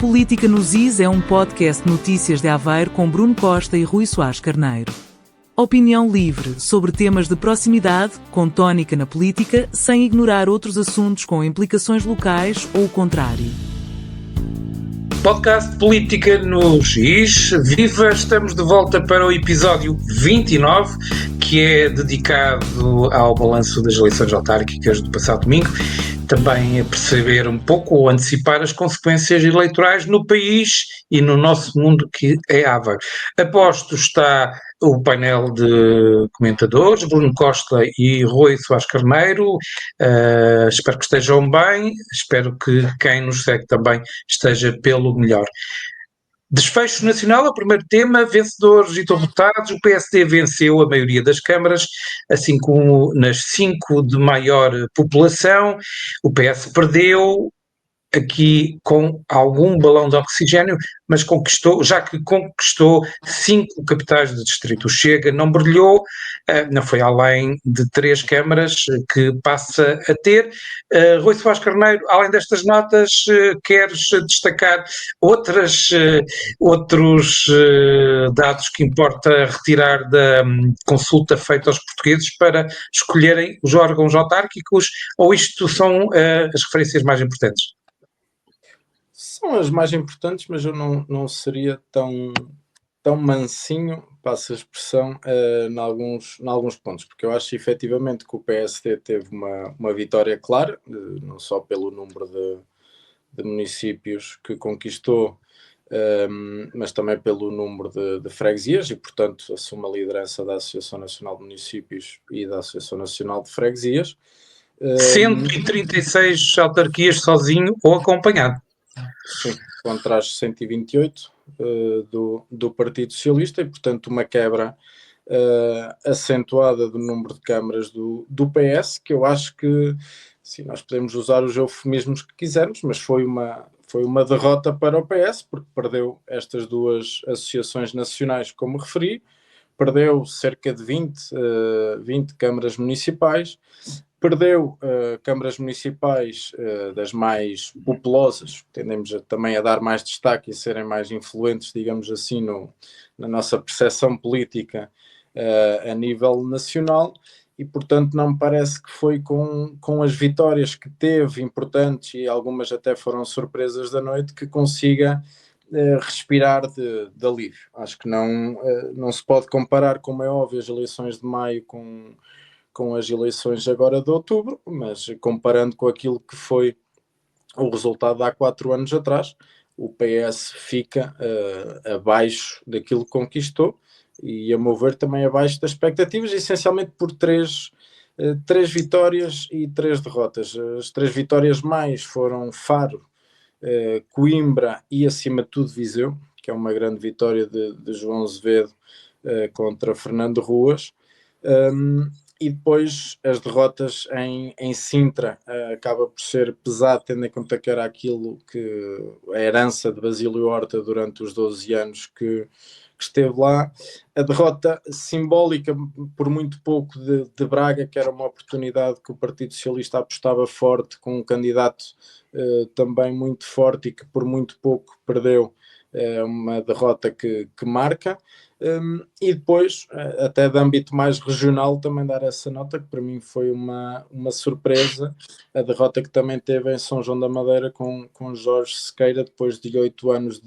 Política nos Is é um podcast de notícias de Aveiro com Bruno Costa e Rui Soares Carneiro. Opinião livre sobre temas de proximidade, com tónica na política, sem ignorar outros assuntos com implicações locais ou o contrário. Podcast Política nos Is. Viva! Estamos de volta para o episódio 29, que é dedicado ao balanço das eleições autárquicas do passado domingo. Também a perceber um pouco ou antecipar as consequências eleitorais no país e no nosso mundo que é Aveiro. Aposto está o painel de comentadores, Bruno Costa e Rui Soares Carneiro. Espero que estejam bem, espero que quem nos segue também esteja pelo melhor. Desfecho nacional, o primeiro tema, vencedores e derrotados. O PSD venceu a maioria das câmaras, assim como nas 5 de maior população. O PS perdeu aqui com algum balão de oxigênio, mas conquistou 5 capitais de distrito. O Chega não brilhou, não foi além de 3 câmaras que passa a ter. Rui Soares Carneiro, além destas notas, queres destacar outros dados que importa retirar da consulta feita aos portugueses para escolherem os órgãos autárquicos, ou isto são as referências mais importantes? São as mais importantes, mas eu não seria tão mansinho, passo a expressão, em alguns pontos, porque eu acho efetivamente que o PSD teve uma vitória clara, não só pelo número de municípios que conquistou, mas também pelo número de freguesias e, portanto, assume a liderança da Associação Nacional de Municípios e da Associação Nacional de Freguesias. 136 autarquias sozinho ou acompanhado. Sim, contra as 128 do Partido Socialista e, portanto, uma quebra acentuada do número de câmaras do PS, que eu acho que, sim, nós podemos usar os eufemismos que quisermos, mas foi uma derrota para o PS, porque perdeu estas duas associações nacionais, como referi, perdeu cerca de 20 câmaras municipais, perdeu câmaras municipais das mais populosas, tendemos também a dar mais destaque e serem mais influentes, digamos assim, na nossa percepção política a nível nacional, e portanto não me parece que foi com as vitórias que teve importantes, e algumas até foram surpresas da noite, que consiga respirar de alívio. Acho que não se pode comparar, como é óbvio, as eleições de maio com as eleições agora de outubro, mas comparando com aquilo que foi o resultado de há 4 anos atrás, o PS fica abaixo daquilo que conquistou e, a meu ver, também abaixo das expectativas, essencialmente por três vitórias e 3 derrotas. As 3 vitórias mais foram Faro, Coimbra e, acima de tudo, Viseu, que é uma grande vitória de João Azevedo contra Fernando Ruas. E depois as derrotas em Sintra acaba por ser pesado, tendo em conta que era aquilo que a herança de Basílio Horta durante os 12 anos que esteve lá. A derrota simbólica, por muito pouco, de Braga, que era uma oportunidade que o Partido Socialista apostava forte, com um candidato também muito forte e que por muito pouco perdeu. Uma derrota que marca. E depois, até de âmbito mais regional, também dar essa nota, que para mim foi uma surpresa, a derrota que também teve em São João da Madeira com Jorge Sequeira, depois de 8 anos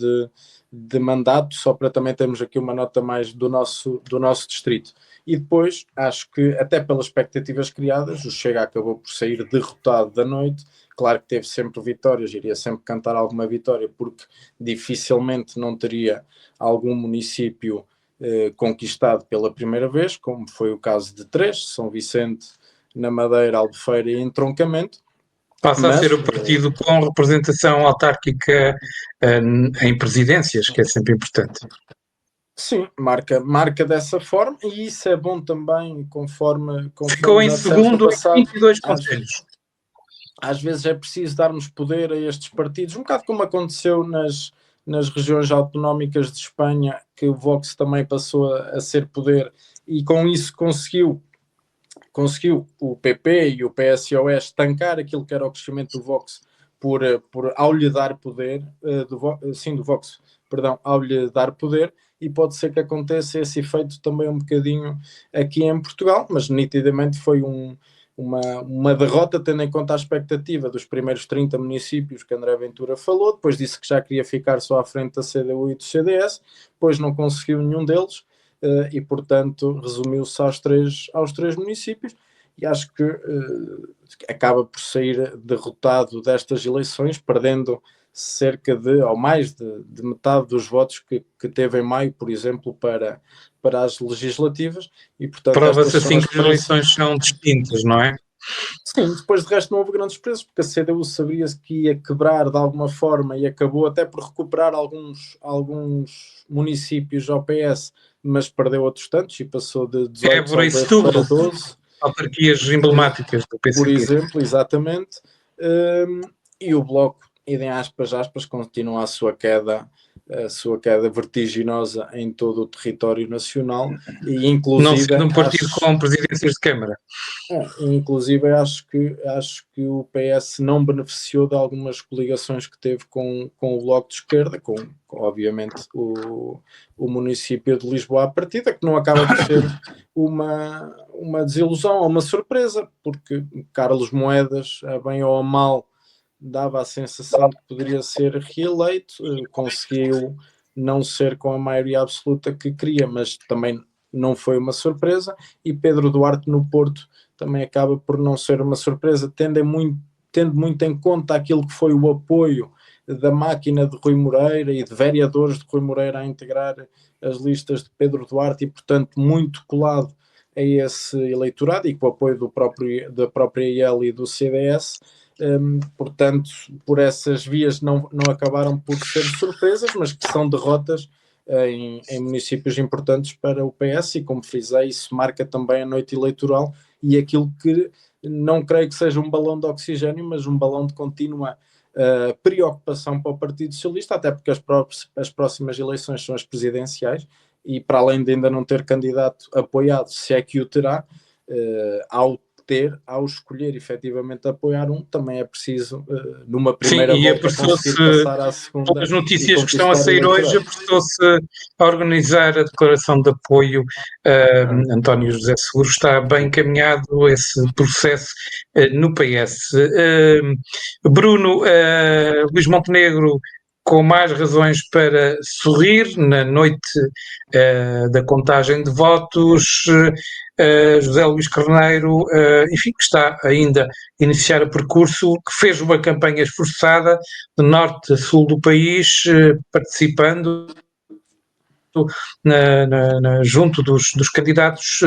de mandato, só para também termos aqui uma nota mais do nosso distrito. E depois, acho que, até pelas expectativas criadas, o Chega acabou por sair derrotado da noite. Claro que teve sempre vitórias, iria sempre cantar alguma vitória, porque dificilmente não teria algum município conquistado pela primeira vez, como foi o caso de 3, São Vicente, na Madeira, Albufeira e Entroncamento. Passa a ser o partido com representação autárquica em presidências, que é sempre importante. Sim, marca dessa forma, e isso é bom também, conforme ficou em segundo em 22 conselhos. Às vezes é preciso darmos poder a estes partidos, um bocado como aconteceu nas regiões autonómicas de Espanha, que o Vox também passou a ser poder, e com isso conseguiu o PP e o PSOE estancar aquilo que era o crescimento do Vox ao lhe dar poder, do Vox, perdão, ao lhe dar poder, e pode ser que aconteça esse efeito também um bocadinho aqui em Portugal, mas nitidamente foi uma derrota, tendo em conta a expectativa dos primeiros 30 municípios que André Ventura falou. Depois disse que já queria ficar só à frente da CDU e do CDS, depois não conseguiu nenhum deles, e portanto resumiu-se aos três municípios, e acho que acaba por sair derrotado destas eleições, perdendo cerca de, ou mais de metade dos votos que teve em maio, por exemplo, para as legislativas, e portanto prova-se assim que as eleições são distintas, não é? Sim, depois de resto não houve grandes surpresas, porque a CDU sabia-se que ia quebrar de alguma forma e acabou até por recuperar alguns municípios ao PS, mas perdeu outros tantos e passou de 18 para 12. Autarquias emblemáticas do PCP. Por exemplo, exatamente. E o Bloco, em aspas, continua a sua queda vertiginosa em todo o território nacional, e inclusive... Não sendo um partido com presidências de Câmara. Inclusive acho que o PS não beneficiou de algumas coligações que teve com o Bloco de Esquerda, com obviamente o município de Lisboa à partida, que não acaba de ser uma desilusão ou uma surpresa, porque Carlos Moedas, a bem ou a mal, dava a sensação que poderia ser reeleito, conseguiu não ser com a maioria absoluta que queria, mas também não foi uma surpresa, e Pedro Duarte no Porto também acaba por não ser uma surpresa, tendo muito em conta aquilo que foi o apoio da máquina de Rui Moreira e de vereadores de Rui Moreira a integrar as listas de Pedro Duarte, e portanto muito colado a esse eleitorado, e com o apoio da própria IEL e do CDS. Portanto, por essas vias não acabaram por ser surpresas, mas que são derrotas em municípios importantes para o PS, e como frisei, isso marca também a noite eleitoral, e aquilo que não creio que seja um balão de oxigênio, mas um balão de contínua preocupação para o Partido Socialista, até porque as próximas eleições são as presidenciais, e para além de ainda não ter candidato apoiado, se é que o terá, ao escolher efetivamente apoiar também é preciso, numa primeira volta, conseguir passar à segunda. Pelas notícias que estão a sair hoje, apressou-se a organizar a declaração de apoio a António José Seguro. Está bem encaminhado esse processo no PS. Bruno, Luís Montenegro, com mais razões para sorrir na noite da contagem de votos. José Luís Carneiro, enfim, que está ainda a iniciar o percurso, que fez uma campanha esforçada de norte a sul do país, participando junto dos candidatos,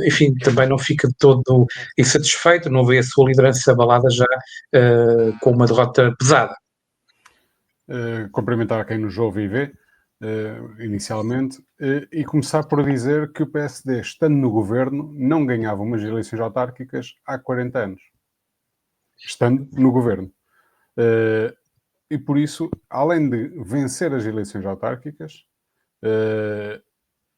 enfim, também não fica de todo insatisfeito, não vê a sua liderança abalada já com uma derrota pesada. Cumprimentar quem nos ouve e vê, inicialmente, e começar por dizer que o PSD, estando no governo, não ganhava umas eleições autárquicas há 40 anos. Estando no governo. E por isso, além de vencer as eleições autárquicas,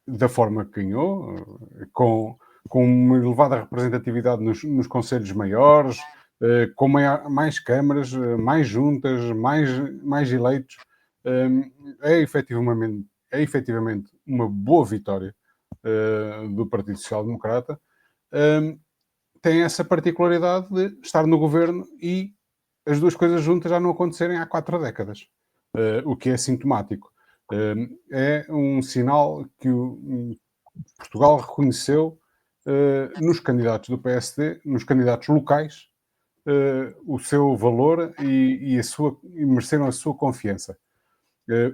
da forma que ganhou, com uma elevada representatividade nos conselhos maiores, com mais câmaras, mais juntas, mais eleitos, é efetivamente uma boa vitória do Partido Social Democrata. Tem essa particularidade de estar no governo e as duas coisas juntas já não acontecerem há 4 décadas, o que é sintomático. É um sinal que Portugal reconheceu nos candidatos do PSD, nos candidatos locais, o seu valor e mereceram a sua confiança.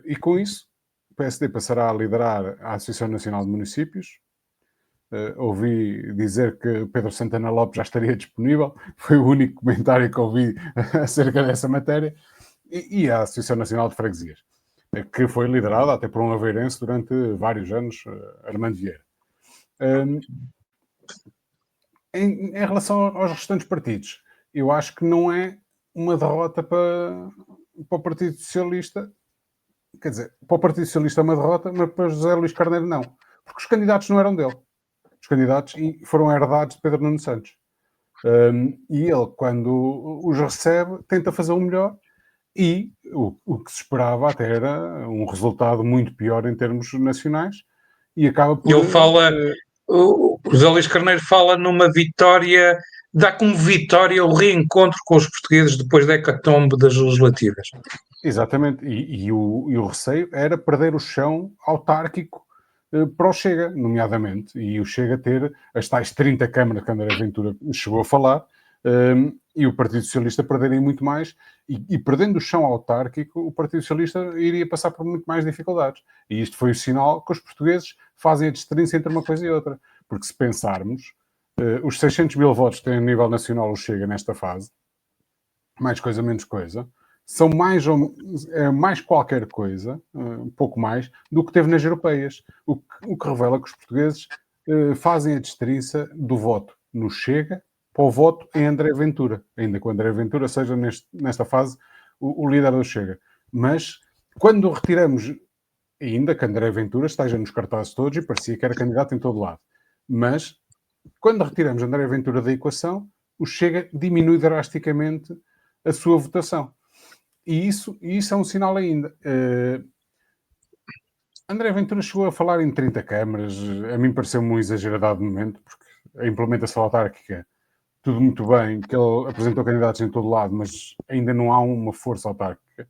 E com isso, o PSD passará a liderar a Associação Nacional de Municípios. Ouvi dizer que Pedro Santana Lopes já estaria disponível, foi o único comentário que ouvi acerca dessa matéria, e a Associação Nacional de Freguesias, que foi liderada até por um aveirense durante vários anos, Armando Vieira. Em relação aos restantes partidos, eu acho que não é uma derrota para o Partido Socialista. Quer dizer, para o Partido Socialista é uma derrota, mas para José Luís Carneiro não. Porque os candidatos não eram dele. Os candidatos foram herdados de Pedro Nuno Santos. E ele, quando os recebe, tenta fazer o melhor. E o que se esperava até era um resultado muito pior em termos nacionais. E acaba por... Ele fala, o José Luís Carneiro fala numa vitória, dá como vitória o reencontro com os portugueses depois da hecatombe das legislativas. Exatamente, e o receio era perder o chão autárquico para o Chega, nomeadamente, e o Chega ter as tais 30 câmaras que André Ventura chegou a falar, e o Partido Socialista perderem muito mais, e perdendo o chão autárquico, o Partido Socialista iria passar por muito mais dificuldades. E isto foi o sinal que os portugueses fazem a distinção entre uma coisa e outra. Porque se pensarmos, os 600 mil votos que tem a nível nacional o Chega nesta fase, mais coisa, menos coisa, são mais qualquer coisa, um pouco mais, do que teve nas europeias. O que revela que os portugueses fazem a distinção do voto no Chega para o voto em André Ventura, ainda que o André Ventura seja nesta fase o líder do Chega. Mas quando retiramos, ainda que André Ventura esteja nos cartazes todos e parecia que era candidato em todo lado, mas quando retiramos André Ventura da equação, o Chega diminui drasticamente a sua votação. E isso é um sinal ainda. André Ventura chegou a falar em 30 câmaras, a mim pareceu-me um exagerado momento, porque a implementação autárquica, tudo muito bem, que ele apresentou candidatos em todo lado, mas ainda não há uma força autárquica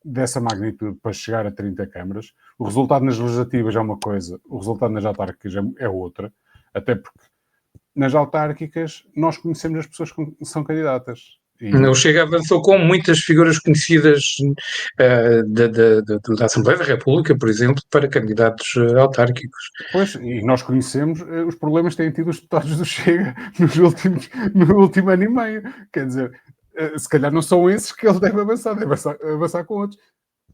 dessa magnitude para chegar a 30 câmaras. O resultado nas legislativas é uma coisa, o resultado nas autárquicas é outra, até porque nas autárquicas nós conhecemos as pessoas que são candidatas. O Chega avançou com muitas figuras conhecidas da Assembleia da República, por exemplo, para candidatos autárquicos. Pois, e nós conhecemos os problemas que têm tido os deputados do Chega no último ano e meio. Quer dizer, se calhar não são esses que ele deve avançar com outros.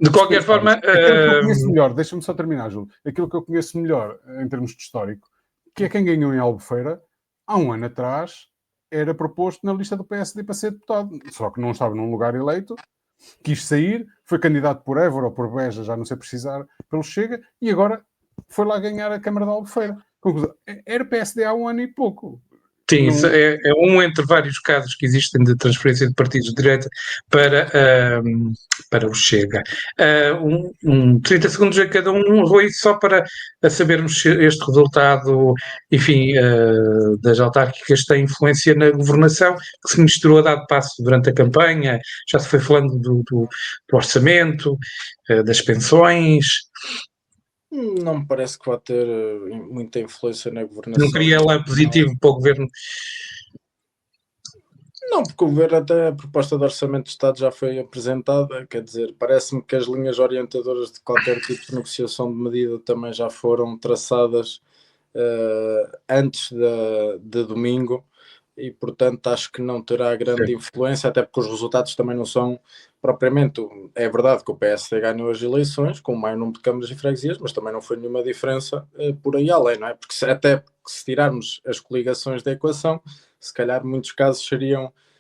De qualquer forma... Aquilo que eu conheço melhor, deixa-me só terminar, Júlio, aquilo que eu conheço melhor em termos de histórico, que é quem ganhou em Albufeira, há um ano atrás, era proposto na lista do PSD para ser deputado, só que não estava num lugar eleito, quis sair, foi candidato por Évora ou por Beja, já não sei precisar, pelo Chega, e agora foi lá ganhar a Câmara de Albufeira. Conclusão, era PSD há um ano e pouco. Sim, não... é um entre vários casos que existem de transferência de partidos de direita para o Chega. 30 segundos a cada um, Rui, só para sabermos se este resultado, enfim, das autárquicas tem influência na governação, que se misturou a dado passo durante a campanha, já se foi falando do orçamento, das pensões. Não me parece que vá ter muita influência na governação. Não cria lá positivo para o governo? Não, porque o governo, até a proposta de orçamento de Estado já foi apresentada, quer dizer, parece-me que as linhas orientadoras de qualquer tipo de negociação de medida também já foram traçadas antes de domingo e, portanto, acho que não terá grande influência, até porque os resultados também não são propriamente... É verdade que o PSD ganhou as eleições com o maior número de câmaras e freguesias, mas também não foi nenhuma diferença por aí além, não é? Porque se tirarmos as coligações da equação, se calhar muitos casos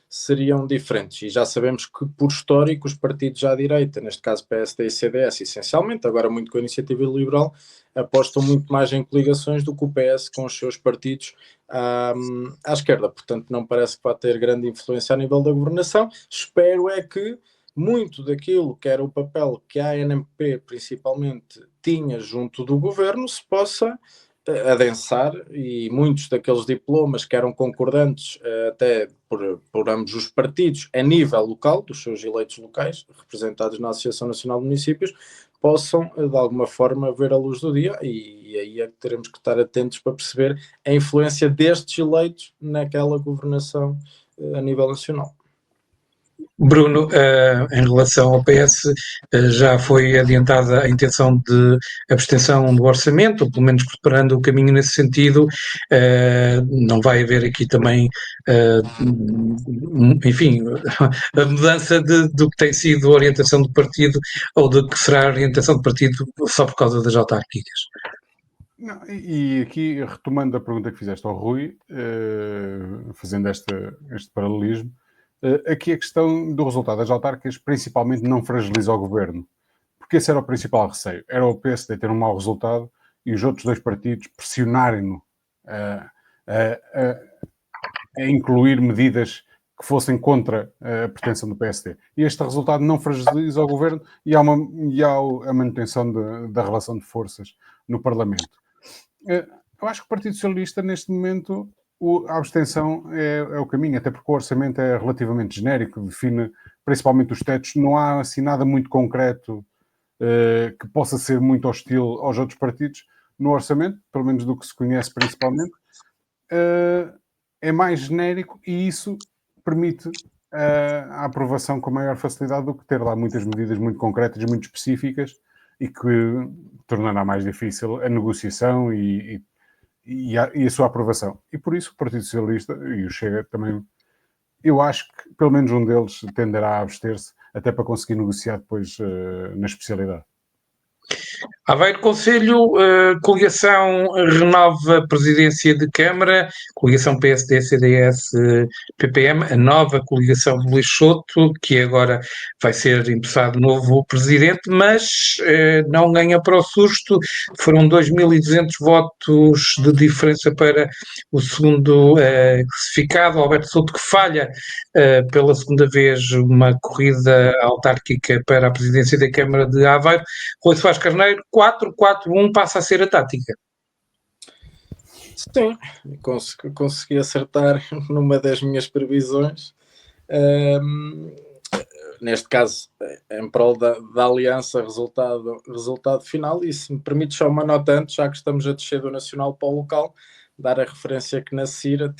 seriam diferentes, e já sabemos que por histórico os partidos à direita, neste caso PSD e CDS essencialmente, agora muito com a Iniciativa Liberal, apostam muito mais em coligações do que o PS com os seus partidos à esquerda, portanto não parece que vá ter grande influência a nível da governação. Espero é que muito daquilo que era o papel que a ANP principalmente tinha junto do governo se possa adensar, e muitos daqueles diplomas que eram concordantes até por ambos os partidos a nível local, dos seus eleitos locais, representados na Associação Nacional de Municípios, possam de alguma forma ver a luz do dia, e aí é que teremos que estar atentos para perceber a influência destes eleitos naquela governação a nível nacional. Bruno, em relação ao PS, já foi adiantada a intenção de abstenção do orçamento, ou pelo menos preparando o caminho nesse sentido. Não vai haver aqui também, enfim, a mudança do que tem sido a orientação do partido, ou do que será a orientação do partido só por causa das autárquicas. Não, e aqui, retomando a pergunta que fizeste ao Rui, fazendo este paralelismo, aqui a questão do resultado das autárquicas principalmente não fragiliza o governo, porque esse era o principal receio, era o PSD ter um mau resultado e os outros dois partidos pressionarem-no a incluir medidas que fossem contra a pretensão do PSD. E este resultado não fragiliza o governo e há a manutenção da relação de forças no Parlamento. Eu acho que o Partido Socialista, neste momento, a abstenção é o caminho, até porque o orçamento é relativamente genérico, define principalmente os tetos, não há assim nada muito concreto que possa ser muito hostil aos outros partidos no orçamento, pelo menos do que se conhece principalmente. É mais genérico e isso permite a aprovação com maior facilidade do que ter lá muitas medidas muito concretas, muito específicas e que tornará mais difícil a negociação e a sua aprovação. E por isso o Partido Socialista e o Chega também, eu acho que pelo menos um deles tenderá a abster-se até para conseguir negociar depois na especialidade. Aveiro Conselho, coligação renova presidência de Câmara, coligação PSD, CDS, PPM, a nova coligação de Lixoto, que agora vai ser empossado novo presidente, mas não ganha para o susto. Foram 2.200 votos de diferença para o segundo classificado, Alberto Souto, que falha pela segunda vez uma corrida autárquica para a presidência da Câmara de Aveiro. Rui Soares Carneiro, 4-4-1 passa a ser a tática. Sim, consegui acertar numa das minhas previsões. Neste caso, em prol da aliança, resultado final. E se me permite só uma nota antes, já que estamos a descer do nacional para o local, dar a referência que na CIRA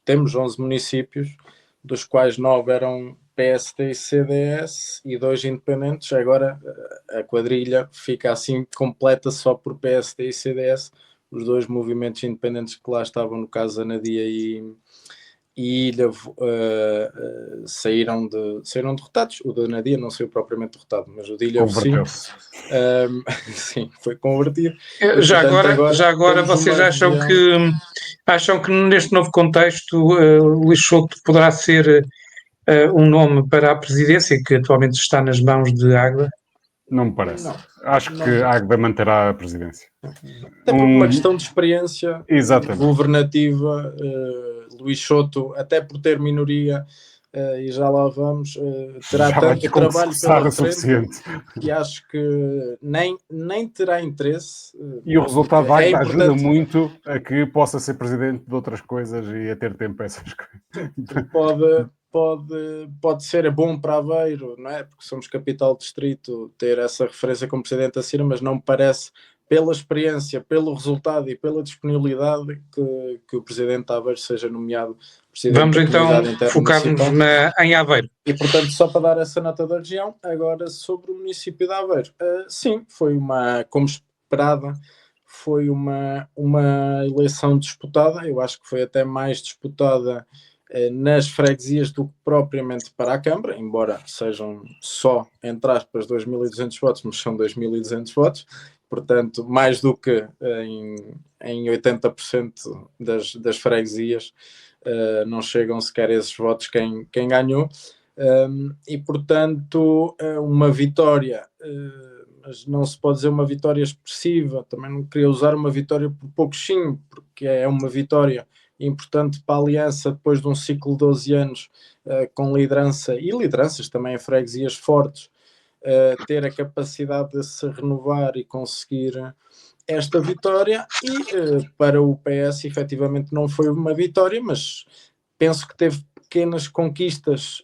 temos 11 municípios, dos quais 9 eram PSD e CDS e 2 independentes. Agora a quadrilha fica assim completa só por PSD e CDS. Os 2 movimentos independentes que lá estavam, no caso Anadia e Ilha, saíram derrotados. O da Anadia não saiu propriamente derrotado, mas o de Ilha sim, foi convertido. Já agora vocês acham que neste novo contexto Lixoto poderá ser um nome para a presidência que atualmente está nas mãos de Águeda? Não me parece. Acho que a Águeda manterá a presidência. Até por uma questão de experiência governativa, Luís Souto, até por ter minoria, e já lá vamos, terá tanto trabalho pela frente que acho que nem terá interesse. E o resultado da Águeda ajuda muito a que possa ser presidente de outras coisas e a ter tempo para essas coisas. Pode ser bom para Aveiro, não é? Porque somos capital distrito, ter essa referência como presidente da CIRA, mas não me parece, pela experiência, pelo resultado e pela disponibilidade, que o presidente de Aveiro seja nomeado presidente. Vamos então focar-nos em Aveiro. E portanto, só para dar essa nota da região, agora sobre o município de Aveiro. Sim, como esperada, foi uma eleição disputada. Eu acho que foi até mais disputada nas freguesias do que propriamente para a Câmara, embora sejam só, entre aspas, 2.200 votos, mas são 2.200 votos, portanto, mais do que em 80% das freguesias, não chegam sequer esses votos quem ganhou, e portanto, uma vitória, mas não se pode dizer uma vitória expressiva, também não queria usar uma vitória por pouco sim, porque é uma vitória importante para a Aliança depois de um ciclo de 12 anos com liderança e lideranças também em freguesias fortes, ter a capacidade de se renovar e conseguir esta vitória. E para o PS efetivamente não foi uma vitória, mas penso que teve pequenas conquistas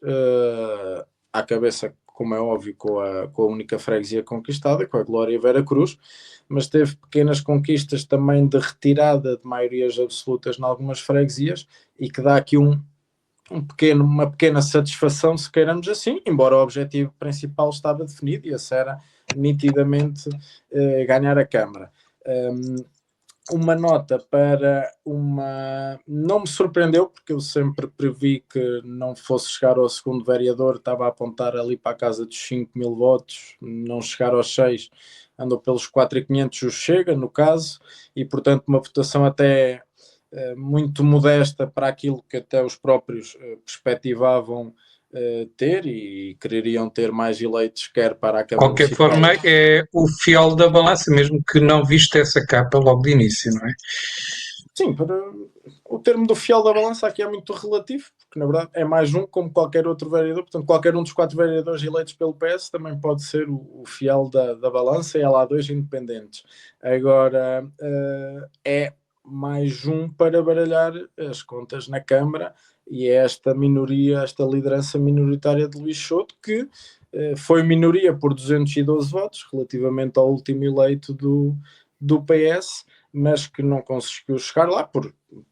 à cabeça, como é óbvio, com a única freguesia conquistada, com a Glória Vera Cruz, mas teve pequenas conquistas também de retirada de maiorias absolutas em algumas freguesias, e que dá aqui uma pequena satisfação, se queiramos assim, embora o objetivo principal estava definido, e esse era nitidamente ganhar a Câmara. Uma nota para não me surpreendeu, porque eu sempre previ que não fosse chegar ao segundo vereador, estava a apontar ali para a casa dos 5.000 votos, não chegar aos 6, andou pelos 4.500 o Chega, no caso, e portanto uma votação até muito modesta para aquilo que até os próprios perspectivavam ter, e quereriam ter mais eleitos, quer para a Câmara Municipal. De qualquer forma, é o fiel da balança, mesmo que não viste essa capa logo de início, não é? Sim, o termo do fiel da balança aqui é muito relativo, porque na verdade é mais um como qualquer outro vereador, portanto qualquer um dos 4 vereadores eleitos pelo PS também pode ser o fiel da balança, e há lá 2 independentes. Agora é mais um para baralhar as contas na Câmara, e é esta minoria, esta liderança minoritária de Luís Souto, que foi minoria por 212 votos relativamente ao último eleito do PS, mas que não conseguiu chegar lá,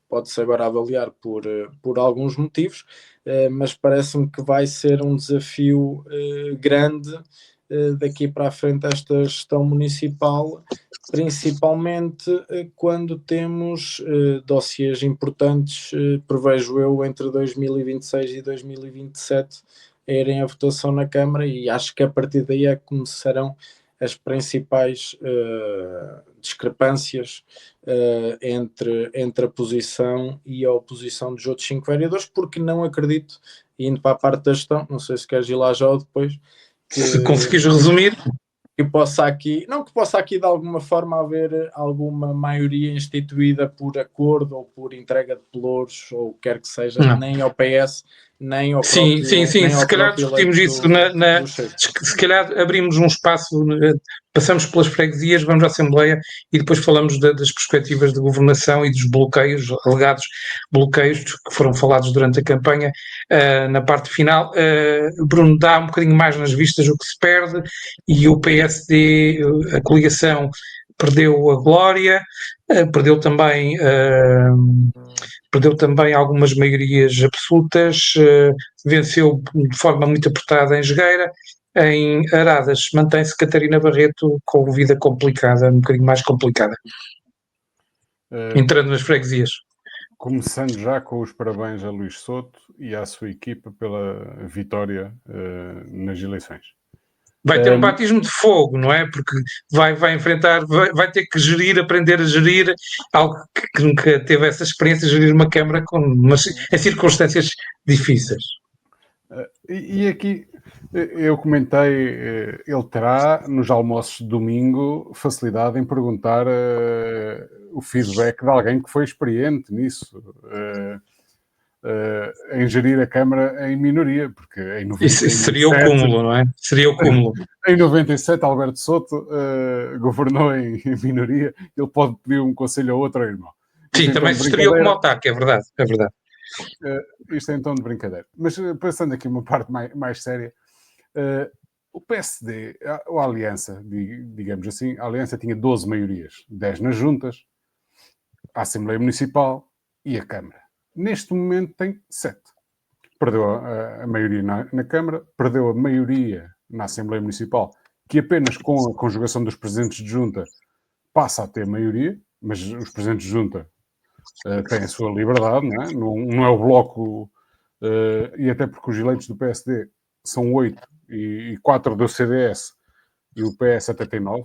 pode-se agora avaliar por alguns motivos, mas parece-me que vai ser um desafio grande daqui para a frente esta gestão municipal, principalmente quando temos dossiês importantes, prevejo eu, entre 2026 e 2027 a irem à votação na Câmara, e acho que a partir daí é que começarão as principais discrepâncias entre a posição e a oposição dos outros 5 vereadores, porque não acredito, indo para a parte da gestão, não sei se queres ir lá já ou depois, se conseguires resumir, que possa aqui de alguma forma haver alguma maioria instituída por acordo ou por entrega de pelouros ou o que quer que seja, não. nem ao PS, nem ao Sim, próprio, sim, sim. nem ao Se calhar próprio discutimos eleito isso do Chega. se calhar abrimos um espaço, passamos pelas freguesias, vamos à Assembleia e depois falamos das perspectivas de governação e dos bloqueios, alegados bloqueios que foram falados durante a campanha, na parte final. Bruno, dá um bocadinho mais nas vistas o que se perde, e o PSD, a coligação, perdeu a glória, perdeu também algumas maiorias absolutas, venceu de forma muito apertada em Jogueira. Em Aradas mantém-se Catarina Barreto com vida complicada, um bocadinho mais complicada, entrando nas freguesias. Começando já com os parabéns a Luís Souto e à sua equipa pela vitória nas eleições. Vai ter um batismo de fogo, não é? Porque vai enfrentar, vai ter que aprender a gerir algo que nunca teve essa experiência, gerir uma Câmara em circunstâncias difíceis. E aqui eu comentei, ele terá nos almoços de domingo facilidade em perguntar o feedback de alguém que foi experiente nisso, em gerir a Câmara em minoria, porque em 97... Isso seria o cúmulo, não é? Seria o cúmulo. Em 97, Alberto Souto governou em minoria, ele pode pedir um conselho a outro irmão. Sim, também se estreou como autarca, é verdade, é verdade. Isto é em tom de brincadeira. Mas pensando aqui uma parte mais séria, o PSD, a Aliança, digamos assim, a Aliança tinha 12 maiorias, 10 nas juntas, a Assembleia Municipal e a Câmara. Neste momento tem 7. Perdeu a maioria na Câmara, perdeu a maioria na Assembleia Municipal, que apenas com a conjugação dos presidentes de junta passa a ter maioria, mas os presidentes de junta têm a sua liberdade, não é? Não é o Bloco, e até porque os eleitos do PSD são 8 e 4 do CDS, e o PS até tem 9.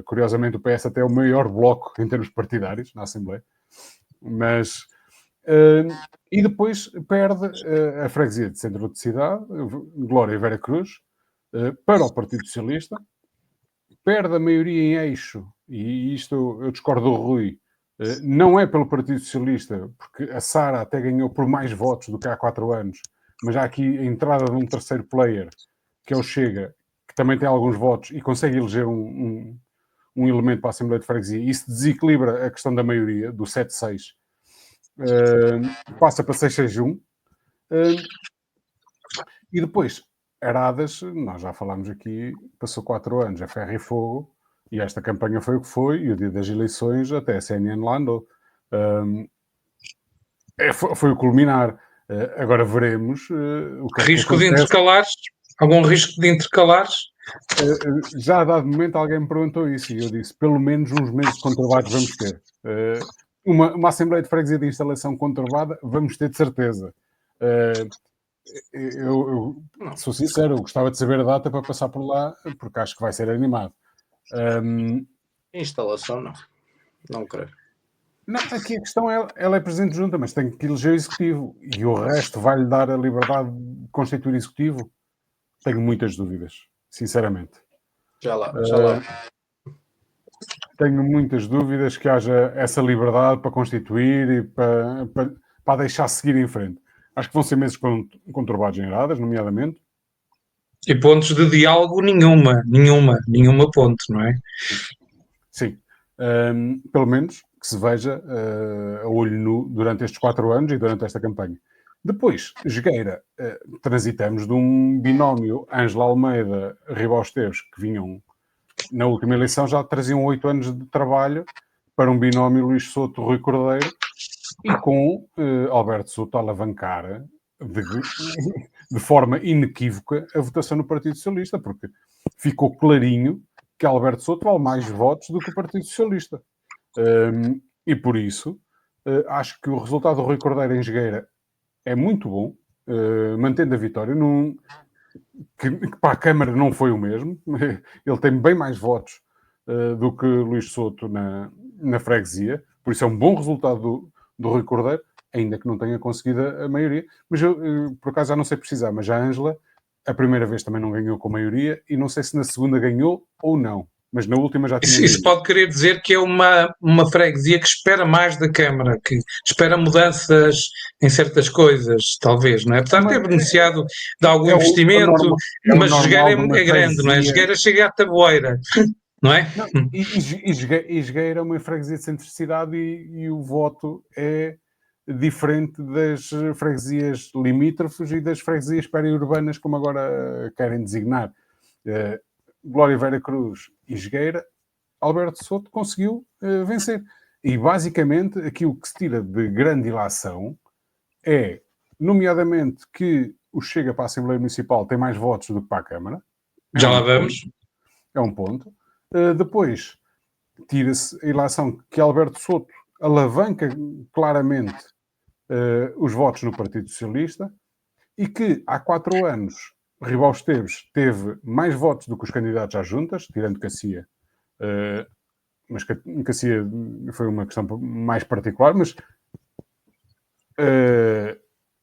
Curiosamente, o PS até é o maior bloco em termos partidários na Assembleia. Mas... e depois perde a freguesia de Centro de Cidade, Glória e Vera Cruz, para o Partido Socialista, perde a maioria em eixo, e isto eu discordo do Rui, não é pelo Partido Socialista, porque a Sara até ganhou por mais votos do que há 4 anos, mas há aqui a entrada de um terceiro player, que é o Chega, que também tem alguns votos e consegue eleger um elemento para a Assembleia de Freguesia. Isso desequilibra a questão da maioria, do 7-6, passa para 6-6-1. E depois, Aradas, nós já falámos aqui, passou 4 anos a ferro e fogo, e esta campanha foi o que foi, e o dia das eleições até a CNN lá andou. Foi o culminar. Agora veremos o que risco é que de intercalares? Algum risco de intercalares? Já a dado momento alguém me perguntou isso, e eu disse, pelo menos uns meses conturbados vamos ter. Uma Assembleia de Freguesia de instalação conturbada vamos ter de certeza. Eu sou sincero, eu gostava de saber a data para passar por lá, porque acho que vai ser animado. Instalação, não creio. Não, aqui a questão é, ela é presidente de junta, mas tem que eleger o executivo, e o resto vai-lhe dar a liberdade de constituir executivo? Tenho muitas dúvidas, sinceramente. Já lá. tenho muitas dúvidas que haja essa liberdade para constituir e para deixar seguir em frente. Acho que vão ser meses conturbados em Aradas, nomeadamente. E pontos de diálogo nenhuma ponte, não é? Sim. Pelo menos que se veja a olho nu durante estes 4 anos e durante esta campanha. Depois, Jogueira, transitamos de um binómio Ângela Almeida, Ribal Esteves, que vinham na última eleição, já traziam 8 anos de trabalho para um binómio Luís Souto, Rui Cordeiro, e com Alberto Souto a alavancar de forma inequívoca a votação no Partido Socialista, porque ficou clarinho que Alberto Souto vale mais votos do que o Partido Socialista. E por isso, acho que o resultado do Rui Cordeiro em Jogueira é muito bom, mantendo a vitória, que para a Câmara não foi o mesmo. Ele tem bem mais votos do que Luís Souto na freguesia, por isso é um bom resultado do Rui Cordeiro, ainda que não tenha conseguido a maioria. Mas eu, por acaso, já não sei precisar, mas já a Ângela, a primeira vez também não ganhou com maioria, e não sei se na segunda ganhou ou não. Mas na última já tinha. Isso pode querer dizer que é uma freguesia que espera mais da Câmara, que espera mudanças em certas coisas, talvez, não é? Apesar de ter beneficiado de algum investimento, mas Jogueira é grande, não é? Jogueira chega à Taboeira, não é? Não, e Jogueira é uma freguesia de centricidade e o voto é diferente das freguesias limítrofes e das freguesias periurbanas, como agora querem designar. Glória Vera Cruz e Jogueira, Alberto Souto conseguiu vencer. E basicamente aquilo que se tira de grande ilação é, nomeadamente, que o Chega para a Assembleia Municipal tem mais votos do que para a Câmara. Já lá vamos. É um ponto. Depois, tira-se a ilação que Alberto Souto alavanca claramente os votos no Partido Socialista e que há 4 anos Ribal Esteves teve mais votos do que os candidatos às juntas, tirando Cacia, mas Cacia foi uma questão mais particular, mas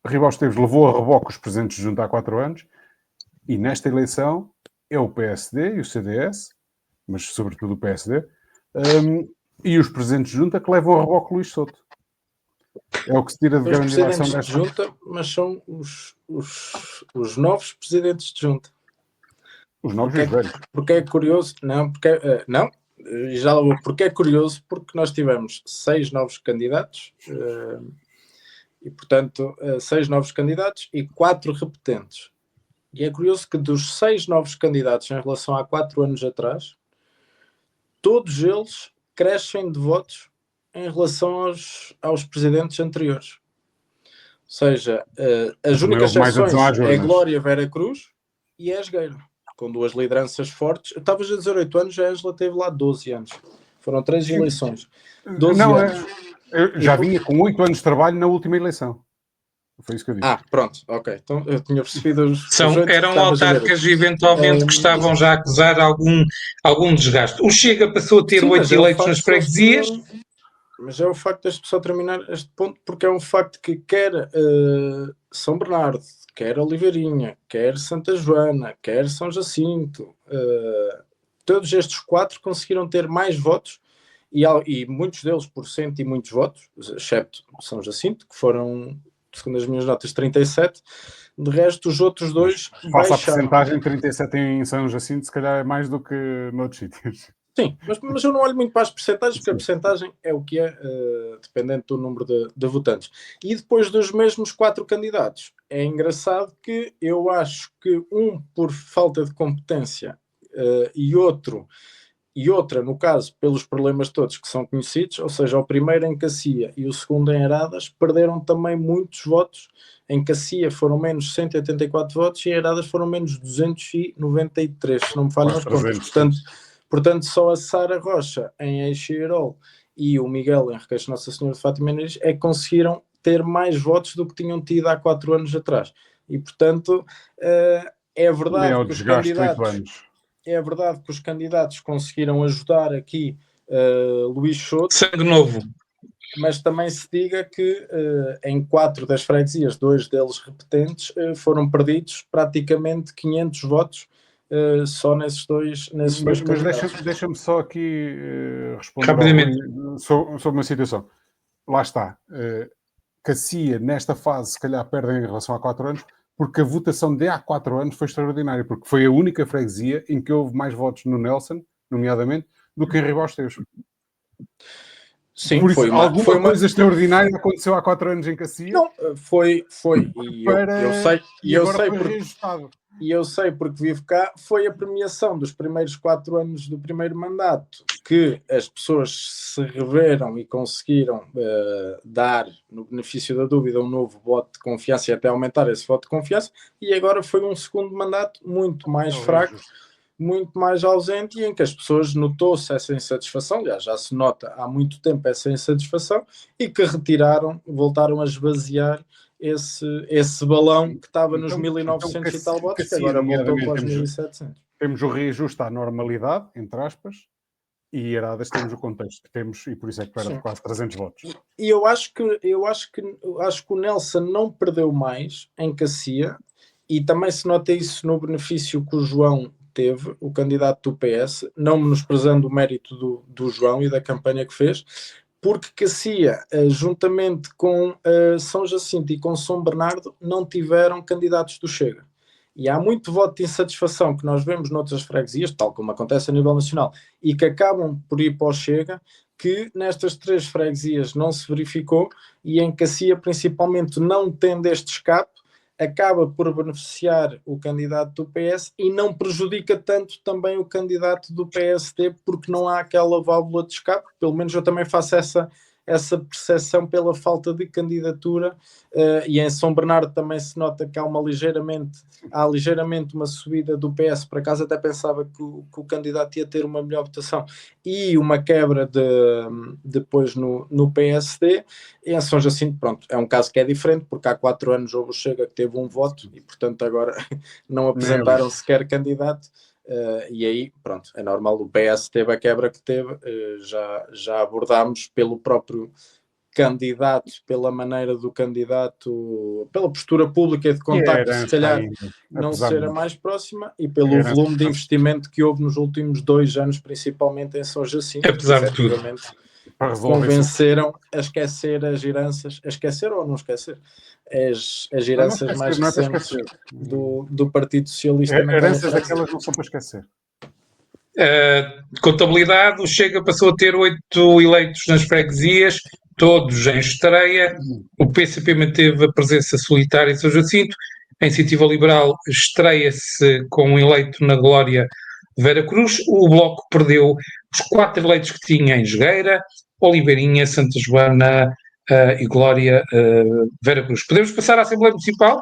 Ribal Esteves levou a reboque os presentes de junta há 4 anos e nesta eleição é o PSD e o CDS, mas sobretudo o PSD, e os presentes de junta que levam a reboque Luís Souto. É o que se tira de grande ilação desta junta, mas são os novos presidentes de junta. Os novos e os velhos. Porque é curioso, porque é curioso, porque nós tivemos 6 novos candidatos e, portanto, 6 novos candidatos e 4 repetentes. E é curioso que dos 6 novos candidatos em relação a 4 anos atrás, todos eles crescem de votos em relação aos presidentes anteriores. Ou seja, as únicas exceções é Glória Vera Cruz e é a Jogueira, com 2 lideranças fortes. Estavas a dizer 8 anos, a Ângela teve lá 12 anos. Foram 3 eleições. 12 anos. Eu já vinha com 8 anos de trabalho na última eleição. Foi isso que eu disse. Pronto, ok. Então eu tinha percebido eram autarcas eventualmente que estavam já a acusar algum desgaste. O Chega passou a ter 8 eleitos nas freguesias. Mas é o facto de só terminar este ponto, porque é um facto que quer São Bernardo, quer Oliveirinha, quer Santa Joana, quer São Jacinto, todos estes 4 conseguiram ter mais votos e muitos deles por cento e muitos votos, excepto São Jacinto, que foram, segundo as minhas notas, 37. De resto, os outros 2 Faça a percentagem, 37 em São Jacinto, se calhar é mais do que noutros sítios. Sim, mas eu não olho muito para as percentagens, porque a percentagem é o que é, dependente do número de votantes. E depois dos mesmos 4 candidatos, é engraçado que eu acho que um por falta de competência e outra, no caso, pelos problemas todos que são conhecidos, ou seja, o primeiro em Cacia e o segundo em Aradas, perderam também muitos votos. Em Cacia foram menos 184 votos e em Aradas foram menos 293, se não me falham as contas. Portanto, só a Sara Rocha em Eixeirol e o Miguel em Requeixo Nossa Senhora de Fátima Inês é que conseguiram ter mais votos do que tinham tido há 4 anos atrás. E, portanto, é verdade que os candidatos conseguiram ajudar aqui Luís Souto. Sangue novo. Mas também se diga que em 4 das freguesias, 2 deles repetentes, foram perdidos praticamente 500 votos só nesses dois Mas candidatos. deixa-me só aqui responder Rapidamente. sobre uma situação. Lá está. Que a CIA, nesta fase, se calhar perdem em relação a 4 anos, porque a votação de há 4 anos foi extraordinária, porque foi a única freguesia em que houve mais votos no Nelson, nomeadamente, do que em Ribausteiros. Sim, por isso, alguma uma coisa extraordinária aconteceu há 4 anos em Cacia. Não, foi. E eu sei foi porque, reajustado. e eu sei porque vivo cá, foi a premiação dos primeiros 4 anos do primeiro mandato que as pessoas se reveram e conseguiram dar, no benefício da dúvida, um novo voto de confiança e até aumentar esse voto de confiança, e agora foi um segundo mandato muito mais fraco, muito mais ausente, e em que as pessoas notou-se essa insatisfação, aliás, já se nota há muito tempo essa insatisfação, e que voltaram a esvaziar esse balão que estava nos 1.900 e tal votos, que agora voltou para os 1.700. Temos o reajuste à normalidade, entre aspas, e Aradas temos o contexto que temos, e por isso é que perde quase 300 votos. E eu acho que o Nelson não perdeu mais em Cacia, e também se nota isso no benefício que o João teve, o candidato do PS, não menosprezando o mérito do João e da campanha que fez, porque Cacia, juntamente com São Jacinto e com São Bernardo, não tiveram candidatos do Chega. E há muito voto de insatisfação que nós vemos noutras freguesias, tal como acontece a nível nacional, e que acabam por ir para o Chega, que nestas 3 freguesias não se verificou, e em Cacia, principalmente, não tendo este escape, acaba por beneficiar o candidato do PS e não prejudica tanto também o candidato do PSD, porque não há aquela válvula de escape. Pelo menos eu também faço essa percepção pela falta de candidatura, e em São Bernardo também se nota que há ligeiramente uma subida do PS. Por acaso até pensava que o candidato ia ter uma melhor votação, e uma quebra depois no PSD. E em São Jacinto, pronto, é um caso que é diferente, porque há 4 anos houve o Chega que teve um voto e portanto agora não apresentaram sequer candidato. E aí, pronto, é normal, o PS teve a quebra que teve, já abordámos pelo próprio candidato, pela maneira do candidato, pela postura pública e de contacto, se calhar não ser a mais próxima, e pelo volume de investimento que houve nos últimos 2 anos, principalmente em São Jacinto, apesar de tudo, convenceram a esquecer as heranças, a esquecer ou não esquecer, as heranças mais recentes do Partido Socialista. Heranças daquelas não são para esquecer. Contabilidade, o Chega passou a ter 8 eleitos nas freguesias, todos em estreia. O PCP manteve a presença solitária em São Jacinto. A Iniciativa Liberal estreia-se com um eleito na Glória Vera Cruz. O Bloco perdeu os 4 eleitos que tinha em Jogueira, Oliveirinha, Santa Joana e Glória Vera Cruz. Podemos passar à Assembleia Municipal?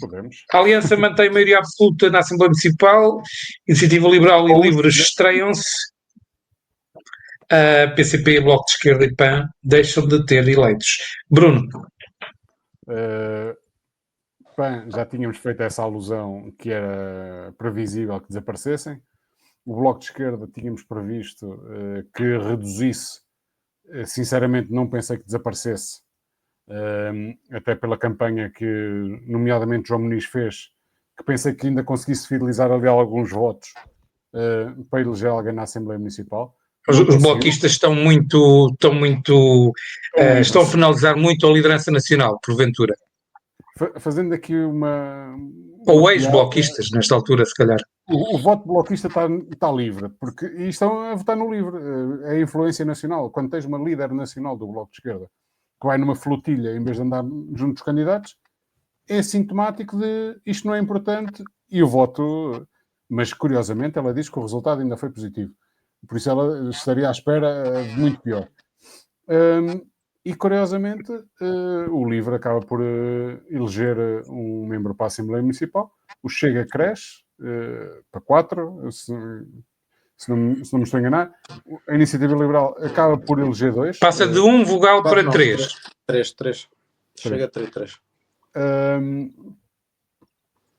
Podemos. A Aliança mantém maioria absoluta na Assembleia Municipal. Iniciativa Liberal e Livre estreiam-se. PCP, Bloco de Esquerda e PAN deixam de ter eleitos. Bruno. PAN, já tínhamos feito essa alusão que era previsível que desaparecessem. O Bloco de Esquerda tínhamos previsto que reduzisse. Sinceramente, não pensei que desaparecesse. Até pela campanha que, nomeadamente, João Muniz fez, que pensei que ainda conseguisse fidelizar ali alguns votos para eleger alguém na Assembleia Municipal. Os bloquistas estão a finalizar muito a liderança nacional, porventura. Fazendo aqui uma ou ex-bloquistas, nesta altura, se calhar. O voto bloquista está livre, porque e estão a votar no livre. É a influência nacional. Quando tens uma líder nacional do Bloco de Esquerda que vai numa flotilha em vez de andar junto dos candidatos, é sintomático de isto não é importante, e o voto... Mas, curiosamente, ela diz que o resultado ainda foi positivo. Por isso ela estaria à espera de muito pior. E, curiosamente, o LIVRE acaba por eleger um membro para a Assembleia Municipal. O Chega cresce para 4, se não me estou a enganar. A Iniciativa Liberal acaba por eleger 2. Passa de 1 vogal para 3. 3. Chega a 3.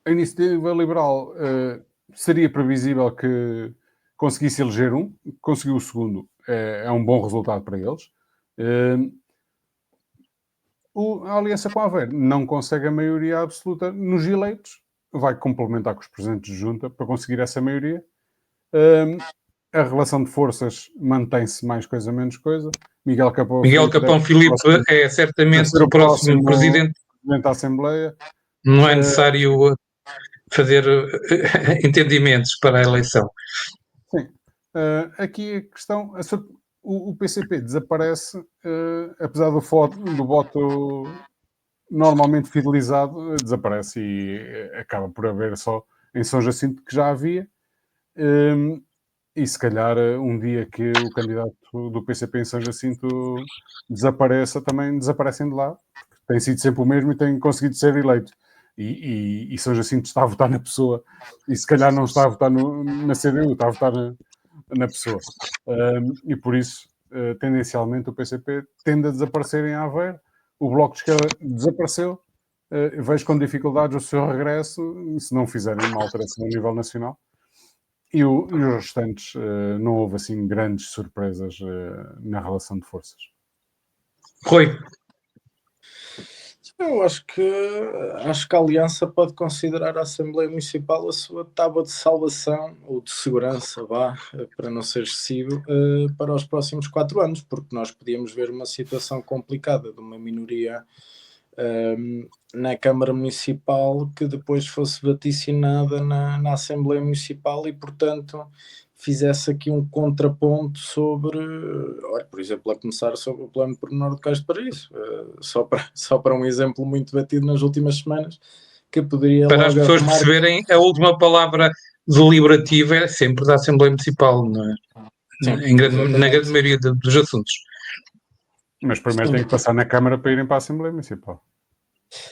A Iniciativa Liberal seria previsível que conseguisse eleger um. Conseguiu o segundo. É um bom resultado para eles. A aliança com a Aveiro não consegue a maioria absoluta nos eleitos. vai complementar com os presidentes de junta para conseguir essa maioria. A relação de forças mantém-se mais coisa, menos coisa. Miguel Capão Filipe é certamente o próximo presidente da Assembleia. Não é necessário fazer entendimentos para a eleição. Sim. Aqui a questão... O PCP desaparece, apesar do voto normalmente fidelizado, desaparece e acaba por haver só em São Jacinto, que já havia. E se calhar um dia que o candidato do PCP em São Jacinto desapareça, também desaparecem de lá, porque tem sido sempre o mesmo e tem conseguido ser eleito. E São Jacinto está a votar na pessoa, e se calhar não está a votar na CDU, está a votar na pessoa. E por isso, tendencialmente, o PCP tende a desaparecer em Aveiro. O Bloco de Esquerda desapareceu. Vejo com dificuldades o seu regresso, se não fizerem uma alteração a nível nacional. E os restantes, não houve assim grandes surpresas na relação de forças. Rui. Eu acho que a Aliança pode considerar a Assembleia Municipal a sua tábua de salvação ou de segurança, para não ser excessivo, para os próximos 4 anos, porque nós podíamos ver uma situação complicada de uma minoria na Câmara Municipal que depois fosse vaticinada na Assembleia Municipal e, portanto, fizesse aqui um contraponto sobre, por exemplo, a começar sobre o plano pormenor de Cais de Paraíso, só para um exemplo muito batido nas últimas semanas, que poderia... Para as pessoas perceberem, a última palavra deliberativa é sempre da Assembleia Municipal, não é? Sim, na grande maioria dos assuntos. Mas primeiro tem que passar na Câmara para irem para a Assembleia Municipal.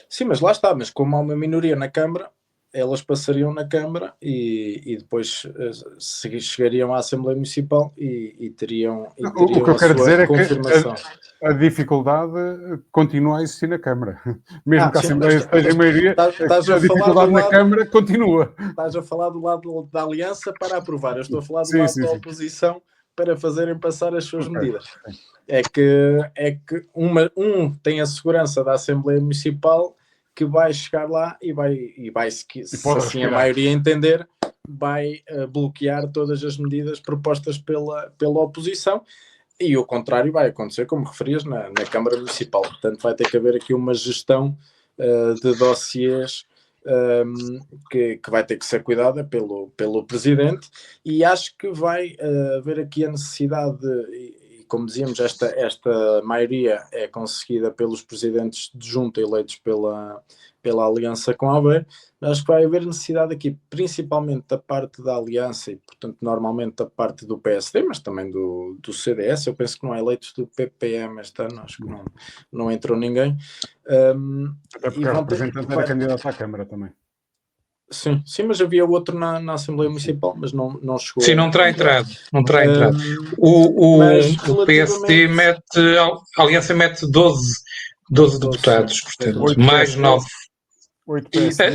Sim, mas lá está, mas como há uma minoria na Câmara, elas passariam na Câmara e depois chegariam à Assembleia Municipal e teriam o que eu quero dizer é confirmação. Que a dificuldade continua a existir na Câmara. Mesmo que a Assembleia esteja em maioria, a dificuldade na Câmara continua. Estás a falar do lado da Aliança para aprovar. Eu estou a falar do lado da oposição para fazerem passar as suas medidas. É que tem a segurança da Assembleia Municipal que vai chegar lá e vai se assim a maioria entender, vai bloquear todas as medidas propostas pela oposição, e o contrário vai acontecer, como referias, na Câmara Municipal. Portanto, vai ter que haver aqui uma gestão de dossiês que vai ter que ser cuidada pelo Presidente, e acho que vai haver aqui a necessidade como dizíamos, esta maioria é conseguida pelos presidentes de junta eleitos pela Aliança com a Aveiro. Acho que vai haver necessidade aqui, principalmente da parte da Aliança e, portanto, normalmente da parte do PSD, mas também do CDS. Eu penso que não há eleitos do PPM este ano, acho que não entrou ninguém. Até porque a representante era candidata à Câmara também. Sim, mas havia outro na Assembleia Municipal, mas não chegou. Sim, não terá entrado. O PSD a Aliança mete 12 deputados, portanto, 8, mais 9. 8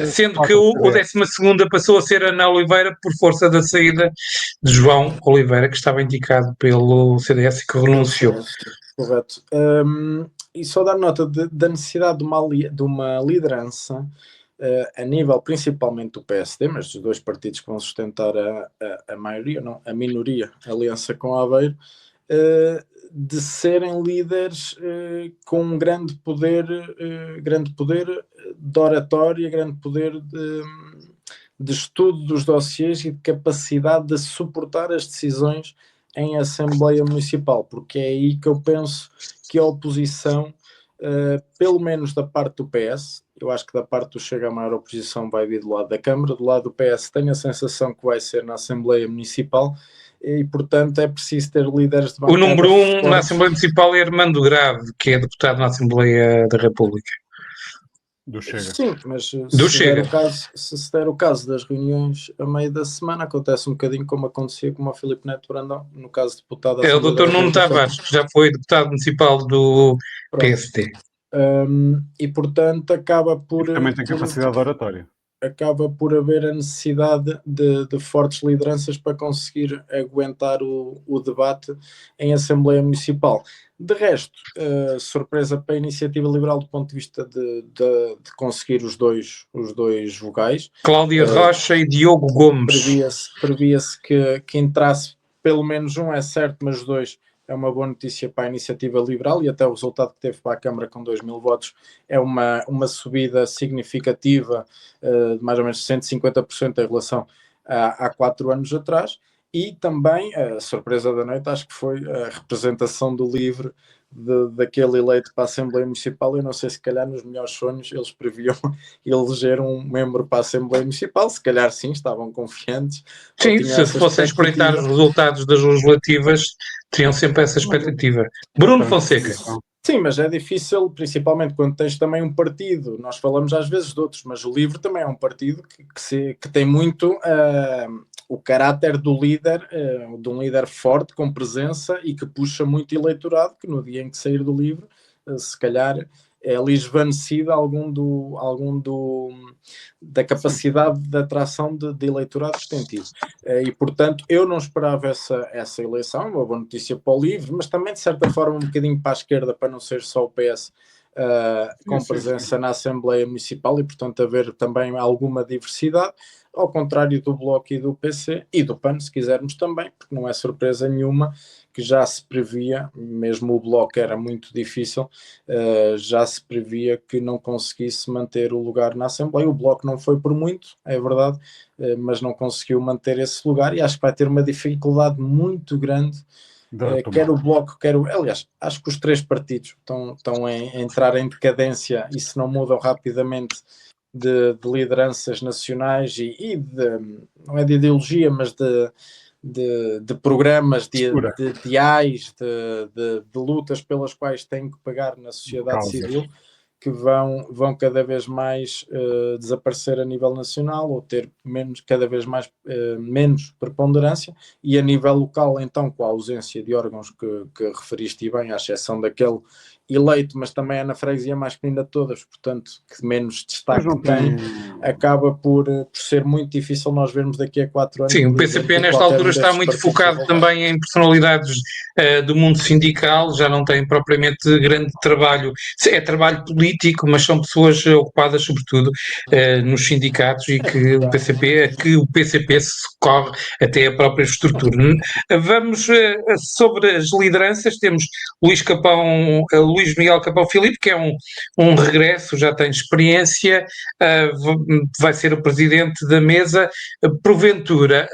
sendo que o 12ª passou a ser Ana Oliveira por força da saída de João Oliveira, que estava indicado pelo CDS e que renunciou. Correto. E só dar nota da necessidade de uma liderança a nível principalmente do PSD, mas dos dois partidos que vão sustentar a maioria, não, a minoria, a Aliança com a Aveiro, de serem líderes com um grande poder de oratória, grande poder de estudo dos dossiês e de capacidade de suportar as decisões em Assembleia Municipal, porque é aí que eu penso que a oposição, pelo menos da parte do PS, eu acho que da parte do Chega a maior oposição vai vir do lado da Câmara, do lado do PS tenho a sensação que vai ser na Assembleia Municipal e, portanto, é preciso ter líderes de bancada. O número 1 na Assembleia Municipal é Armando Grave, que é deputado na Assembleia da República. Do Chega. Sim, mas se der o caso das reuniões a meio da semana, acontece um bocadinho como acontecia com o Filipe Neto Brandão, no caso de deputado... É o Dr. Nuno Tavares, que já foi deputado municipal do PSD. E portanto acaba por... E também tem capacidade oratória. acaba por haver a necessidade de fortes lideranças para conseguir aguentar o debate em Assembleia Municipal. De resto, surpresa para a Iniciativa Liberal do ponto de vista de conseguir os dois vogais. Cláudia Rocha e Diogo Gomes. Previa-se que entrasse pelo menos um, é certo, mas os dois é uma boa notícia para a Iniciativa Liberal, e até o resultado que teve para a Câmara com 2.000 votos é uma subida significativa, de mais ou menos 150% em relação há 4 anos atrás. E também a surpresa da noite, acho que foi a representação do LIVRE daquele eleito para a Assembleia Municipal. Eu não sei, se calhar nos melhores sonhos eles previam eleger um membro para a Assembleia Municipal, se calhar sim, estavam confiantes. Sim, se fossem espreitar os resultados das legislativas, teriam sempre essa expectativa. Bruno Fonseca. Sim, mas é difícil, principalmente quando tens também um partido. Nós falamos às vezes de outros, mas o LIVRE também é um partido que tem muito o caráter do líder, de um líder forte, com presença, e que puxa muito eleitorado, que no dia em que sair do LIVRE, se calhar é ali esvanecido da capacidade de atração de eleitorado que tem tido. E, portanto, eu não esperava essa eleição, uma boa notícia para o LIVRE, mas também, de certa forma, um bocadinho para a esquerda, para não ser só o PS com presença na Assembleia Municipal, e, portanto, haver também alguma diversidade, ao contrário do Bloco e do PC, e do PAN, se quisermos também, porque não é surpresa nenhuma que já se previa, mesmo o Bloco era muito difícil, já se previa que não conseguisse manter o lugar na Assembleia. O Bloco não foi por muito, é verdade, mas não conseguiu manter esse lugar, e acho que vai ter uma dificuldade muito grande, quer o Bloco, aliás, acho que os 3 partidos estão a entrar em decadência, e se não mudam rapidamente de lideranças nacionais não é de ideologia, mas de programas, de ideais, de lutas pelas quais têm que pagar na sociedade civil, que vão cada vez mais desaparecer a nível nacional, ou ter cada vez mais menos preponderância, e a nível local, então, com a ausência de órgãos que referiste bem, à exceção daquele eleito, mas também é na freguesia mais pequena de todas, portanto, que menos destaque tem, acaba por ser muito difícil nós vermos daqui a 4 anos. Sim, o PCP nesta altura está muito focado também em personalidades do mundo sindical, já não tem propriamente grande trabalho, é trabalho político, mas são pessoas ocupadas sobretudo nos sindicatos, e que o PCP se socorre até a própria estrutura. Vamos sobre as lideranças, temos Luís Miguel Capão Filipe, que é um regresso, já tem experiência, vai ser o presidente da mesa, porventura.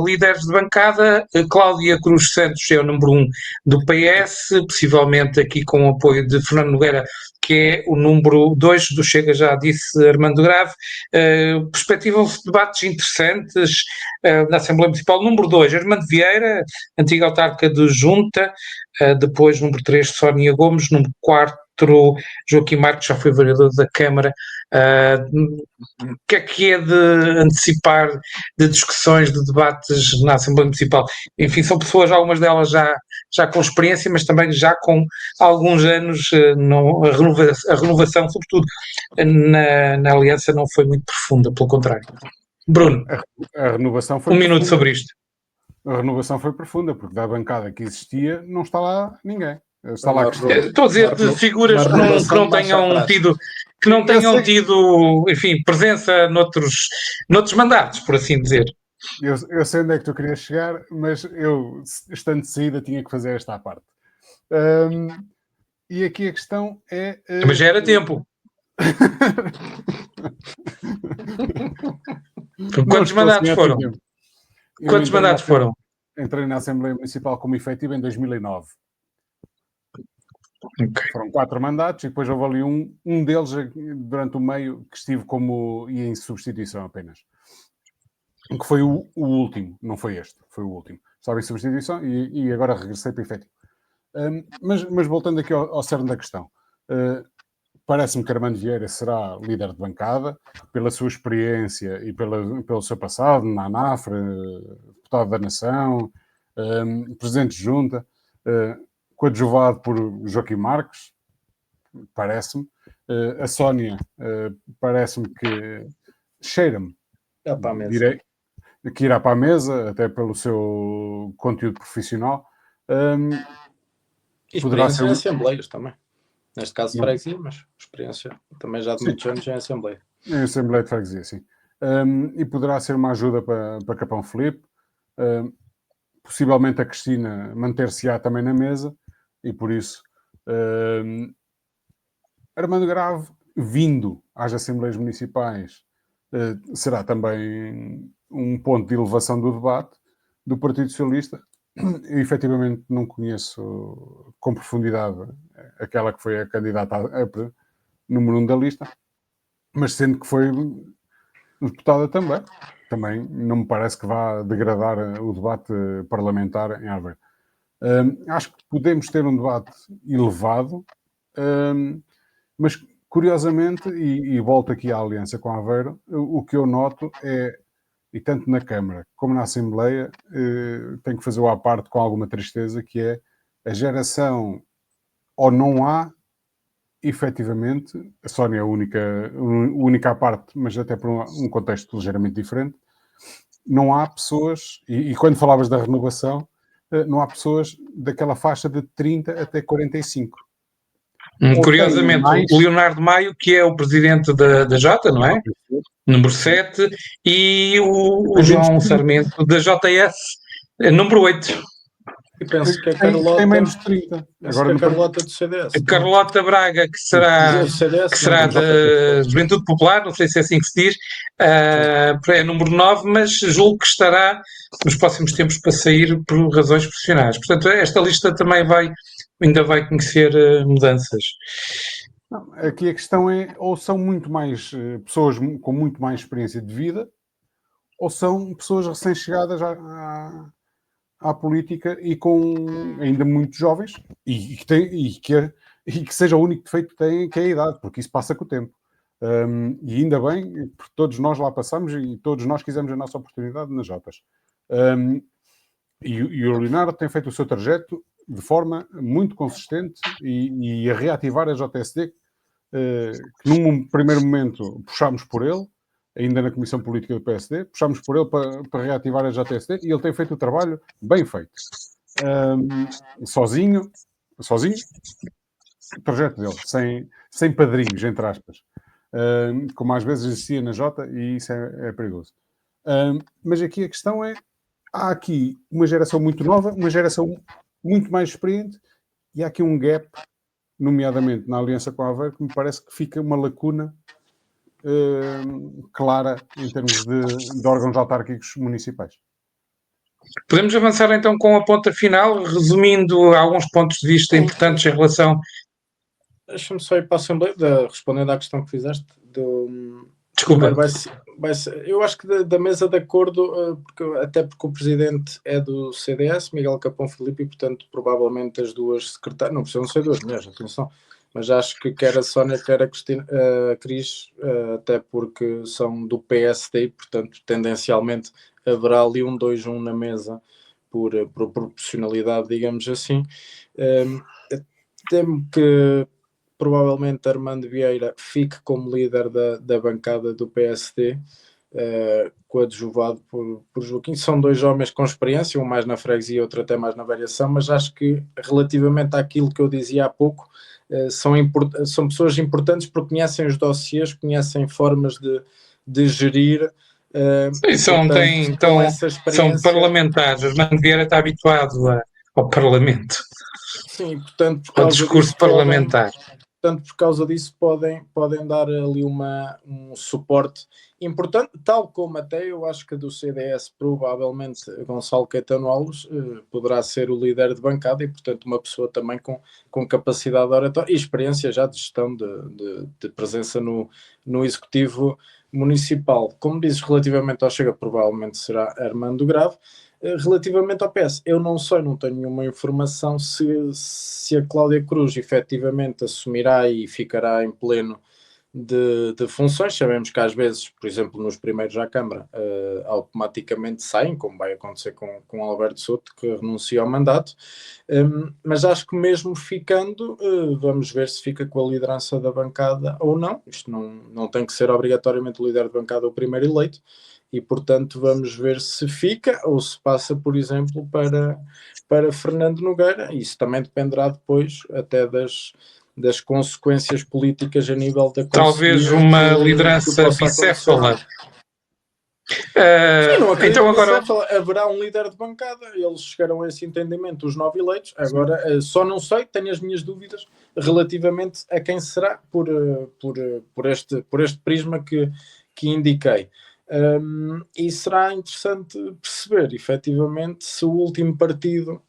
Líderes de bancada, Cláudia Cruz Santos é o número 1 do PS, possivelmente aqui com o apoio de Fernando Nogueira, que é o número 2 do Chega, já disse Armando Grave. Perspectivam-se debates interessantes na Assembleia Municipal. Número 2, Armando Vieira, antiga autarca de Junta. Depois, número 3, Sónia Gomes. Número 4, Joaquim Marques, já foi vereador da Câmara. O que é de antecipar de discussões, de debates na Assembleia Municipal? Enfim, são pessoas, algumas delas já com experiência, mas também já com alguns anos. A renovação, sobretudo na Aliança, não foi muito profunda, pelo contrário. Bruno, a renovação foi minuto sobre isto. A renovação foi profunda, porque da bancada que existia não está lá ninguém. Está lá estou a dizer de figuras que não tenham tido, enfim, presença noutros mandatos, por assim dizer. Eu sei onde é que tu querias chegar, mas eu, estando de saída, tinha que fazer esta à parte. E aqui a questão é... Mas já era tempo. Quantos mandatos foram? Quantos mandatos foram? Entrei na Assembleia Municipal como efetivo em 2009. Okay. Foram 4 mandatos, e depois houve ali um deles durante o meio que estive e em substituição apenas. Que foi o último, não foi este, foi o último. Estava em substituição e agora regressei para efetivo. Mas voltando aqui ao cerne da questão, parece-me que Armando Vieira será líder de bancada, pela sua experiência e pelo seu passado na ANAFRE, deputado da Nação, presidente de junta, coadjuvado por Joaquim Marques, parece-me. A Sónia parece-me que cheira-me. Para a mesa. Direi que irá para a mesa, até pelo seu conteúdo profissional. E Poderá experiência ser em assembleias também. Neste caso, Não. freguesia, mas experiência também já de Sim. muitos anos em assembleia. em Assembleia de Freguesia, sim. E poderá ser uma ajuda para Capão Filipe. Possivelmente a Cristina manter-se-á também na mesa, e por isso Armando Grave, vindo às Assembleias Municipais, será também um ponto de elevação do debate do Partido Socialista. Eu, efetivamente, não conheço com profundidade aquela que foi a candidata número 1 da lista, mas sendo que foi deputada também não me parece que vá degradar o debate parlamentar em Aveiro. Acho que podemos ter um debate elevado, mas curiosamente, e volto aqui à aliança com Aveiro, o que eu noto é, e tanto na Câmara como na Assembleia, tenho que fazer o à parte com alguma tristeza, que é a geração, ou não há, efetivamente, a Sónia é a única à parte, mas até por um contexto ligeiramente diferente, não há pessoas, e quando falavas da renovação, não há pessoas daquela faixa de 30 até 45. Curiosamente, mais... o Leonardo Maio, que é o presidente da Jota, não é? Número 7, e o João Sarmento, da JS, número 8. E penso que a tem Carlota... menos de 30. Agora que a Carlota do CDS. A Carlota Braga, que será da Juventude Popular, não sei se é assim que se diz, é número 9, mas julgo que estará nos próximos tempos para sair por razões profissionais. Portanto, esta lista também ainda vai conhecer mudanças. Não, aqui a questão é, ou são muito mais pessoas com muito mais experiência de vida, ou são pessoas recém-chegadas à política e com ainda muito jovens, e que seja o único defeito que têm, que é a idade, porque isso passa com o tempo. E ainda bem, porque todos nós lá passamos e todos nós quisemos a nossa oportunidade nas Jotas. E o Leonardo tem feito o seu trajeto de forma muito consistente e a reativar a JSD, que num primeiro momento puxámos por ele, ainda na Comissão Política do PSD, puxámos por ele para reativar a JSD, e ele tem feito o trabalho bem feito. Sozinho, o projeto dele, sem padrinhos, entre aspas, como às vezes existia na Jota, e isso é perigoso. Mas aqui a questão é, há aqui uma geração muito nova, uma geração muito mais experiente, e há aqui um gap, nomeadamente na aliança com a Aveiro, que me parece que fica uma lacuna clara em termos de órgãos autárquicos municipais. Podemos avançar então com a ponta final, resumindo alguns pontos de vista importantes em relação... Deixa-me só ir para a Assembleia, respondendo à questão que fizeste. Desculpa. Eu acho que da mesa de acordo, até porque o presidente é do CDS, Miguel Capão Filipe, e portanto provavelmente as duas secretárias, não precisam ser duas mulheres, atenção, mas acho que quer a Sónia, quer a Cris, até porque são do PSD, e portanto tendencialmente haverá ali um 2-1 na mesa por proporcionalidade, digamos assim. Temo que provavelmente Armando Vieira fique como líder da bancada do PSD, coadjuvado por Joaquim. São dois homens com experiência, um mais na freguesia, outro até mais na variação, mas acho que relativamente àquilo que eu dizia há pouco, são pessoas importantes porque conhecem os dossiês, conhecem formas de gerir. São parlamentares. Armando Vieira está habituado ao Parlamento. Sim, portanto, ao discurso parlamentar. Portanto, por causa disso, podem dar ali um suporte importante, tal como até eu acho que do CDS, provavelmente, Gonçalo Caetano Alves poderá ser o líder de bancada e, portanto, uma pessoa também com capacidade oratória e experiência já de gestão de presença no Executivo Municipal. Como dizes, relativamente ao Chega, provavelmente será Armando Grave. Relativamente ao PS, eu não tenho nenhuma informação se a Cláudia Cruz efetivamente assumirá e ficará em pleno de funções. Sabemos que às vezes, por exemplo, nos primeiros à Câmara, automaticamente saem, como vai acontecer com Alberto Souto, que renuncia ao mandato, mas acho que mesmo ficando, vamos ver se fica com a liderança da bancada ou não. Isto não tem que ser obrigatoriamente o líder de bancada o primeiro eleito, e portanto vamos ver se fica ou se passa, por exemplo, para Fernando Nogueira. Isso também dependerá depois até das consequências políticas a nível da Talvez uma liderança bicéfala. Sim, não acredito Então agora haverá um líder de bancada, eles chegaram a esse entendimento, os 9 eleitos. Agora só não sei, tenho as minhas dúvidas relativamente a quem será por este prisma que indiquei. E será interessante perceber efetivamente se o último partido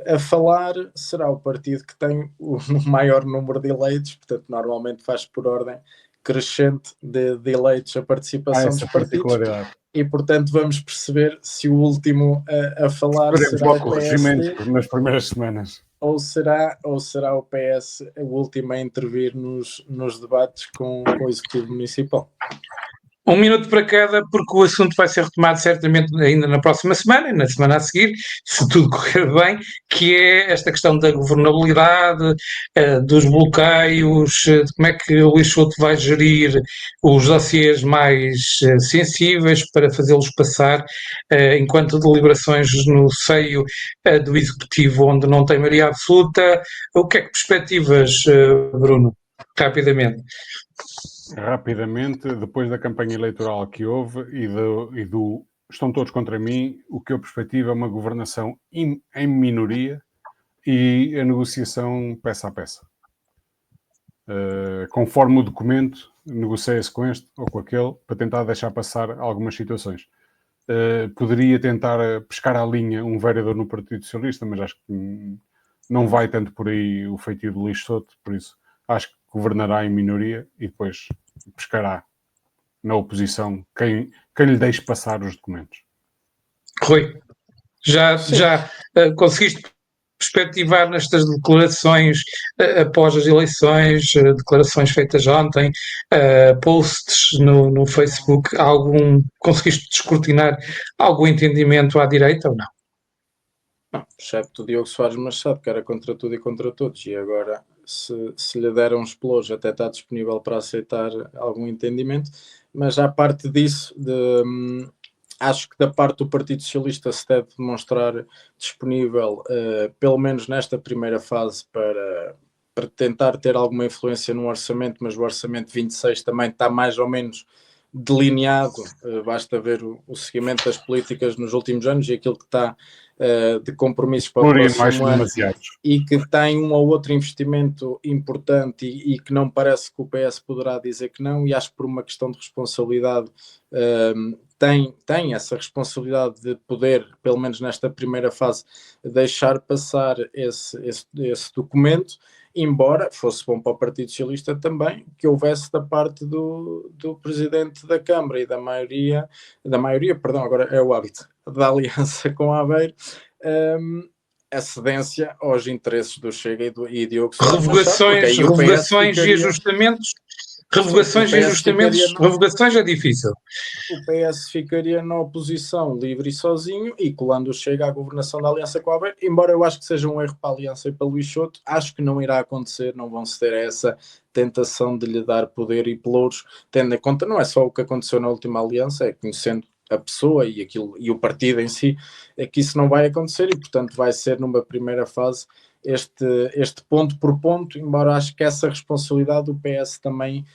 a falar será o partido que tem o maior número de eleitos, portanto normalmente faz por ordem crescente de eleitos a participação dos partidos, e portanto vamos perceber se o último a falar será o PSD nas primeiras semanas, ou será o PS o último a intervir nos debates com o Executivo Municipal. 1 minuto para cada, porque o assunto vai ser retomado certamente ainda na próxima semana e na semana a seguir, se tudo correr bem, que é esta questão da governabilidade, dos bloqueios, de como é que o Luís Souto vai gerir os dossiês mais sensíveis para fazê-los passar enquanto deliberações no seio do Executivo, onde não tem maioria absoluta. O que é que perspectivas, Bruno? Rapidamente. Rapidamente, depois da campanha eleitoral que houve e do estão todos contra mim, o que eu perspectivo é uma governação em minoria e a negociação peça a peça. Conforme o documento, negocia-se com este ou com aquele para tentar deixar passar algumas situações. Poderia tentar pescar à linha um vereador no Partido Socialista, mas acho que não vai tanto por aí o feitio do Luís Souto, por isso acho que governará em minoria e depois pescará na oposição quem lhe deixe passar os documentos. Rui, já conseguiste perspectivar nestas declarações após as eleições, declarações feitas ontem, posts no Facebook, conseguiste descortinar algum entendimento à direita ou não? Não, excepto o Diogo Soares Machado, que era contra tudo e contra todos, e agora se lhe deram uns pelos, até está disponível para aceitar algum entendimento, mas à parte disso, acho que da parte do Partido Socialista se deve demonstrar disponível, pelo menos nesta primeira fase, para tentar ter alguma influência no orçamento, mas o orçamento 26 também está mais ou menos delineado, basta ver o seguimento das políticas nos últimos anos e aquilo que está de compromissos para o próximo ano, e que tem um ou outro investimento importante e que não parece que o PS poderá dizer que não, e acho que por uma questão de responsabilidade tem essa responsabilidade de poder, pelo menos nesta primeira fase, deixar passar esse documento, embora fosse bom para o Partido Socialista também que houvesse da parte do Presidente da Câmara e da maioria, agora é o hábito, da aliança com a Aveiro, a cedência aos interesses do Chega e Diogo Soares. Revogações e ajustamentos. Revogações é difícil. O PS ficaria na oposição livre e sozinho e colando o Chega à governação da aliança com a Aveiro, embora eu acho que seja um erro para a aliança e para Luís Souto, acho que não irá acontecer, não vão ceder a essa tentação de lhe dar poder e pelouros, tendo em conta, não é só o que aconteceu na última aliança, é conhecendo a pessoa e o partido em si, é que isso não vai acontecer e portanto vai ser numa primeira fase este ponto por ponto, embora acho que essa responsabilidade o PS também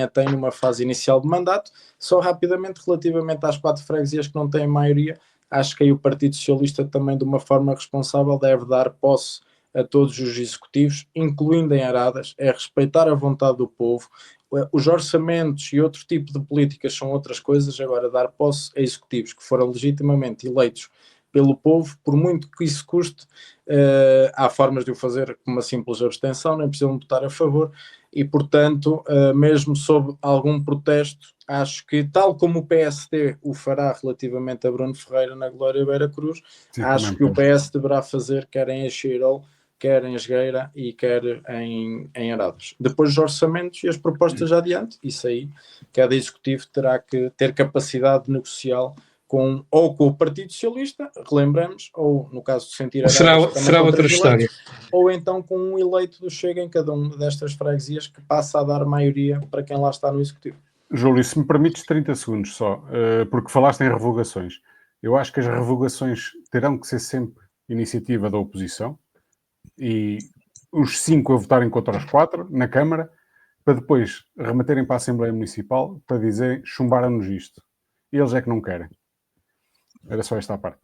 a tem numa fase inicial de mandato. Só rapidamente, relativamente às 4 freguesias que não têm maioria, acho que aí o Partido Socialista também de uma forma responsável deve dar posse a todos os executivos, incluindo em Aradas, é respeitar a vontade do povo. Os orçamentos e outro tipo de políticas são outras coisas, agora dar posse a executivos que foram legitimamente eleitos pelo povo, por muito que isso custe, há formas de o fazer com uma simples abstenção, nem precisam votar a favor, e portanto, mesmo sob algum protesto, acho que tal como o PSD o fará relativamente a Bruno Ferreira na Glória Beira Cruz, acho que o PS deverá fazer, quer em Encheirol, quer em Jogueira e quer em Arados. Depois os orçamentos e as propostas adiante, isso aí, cada executivo terá que ter capacidade de negociar com o Partido Socialista, relembramos, ou no caso de sentir será outra história, ou então com um eleito do Chega em cada uma destas freguesias que passa a dar maioria para quem lá está no executivo. Júlio, se me permites 30 segundos só, porque falaste em revogações. Eu acho que as revogações terão que ser sempre iniciativa da oposição e os 5 a votarem contra os 4 na Câmara, para depois remeterem para a Assembleia Municipal para dizerem chumbaram-nos isto. Eles é que não querem. Era só esta a parte.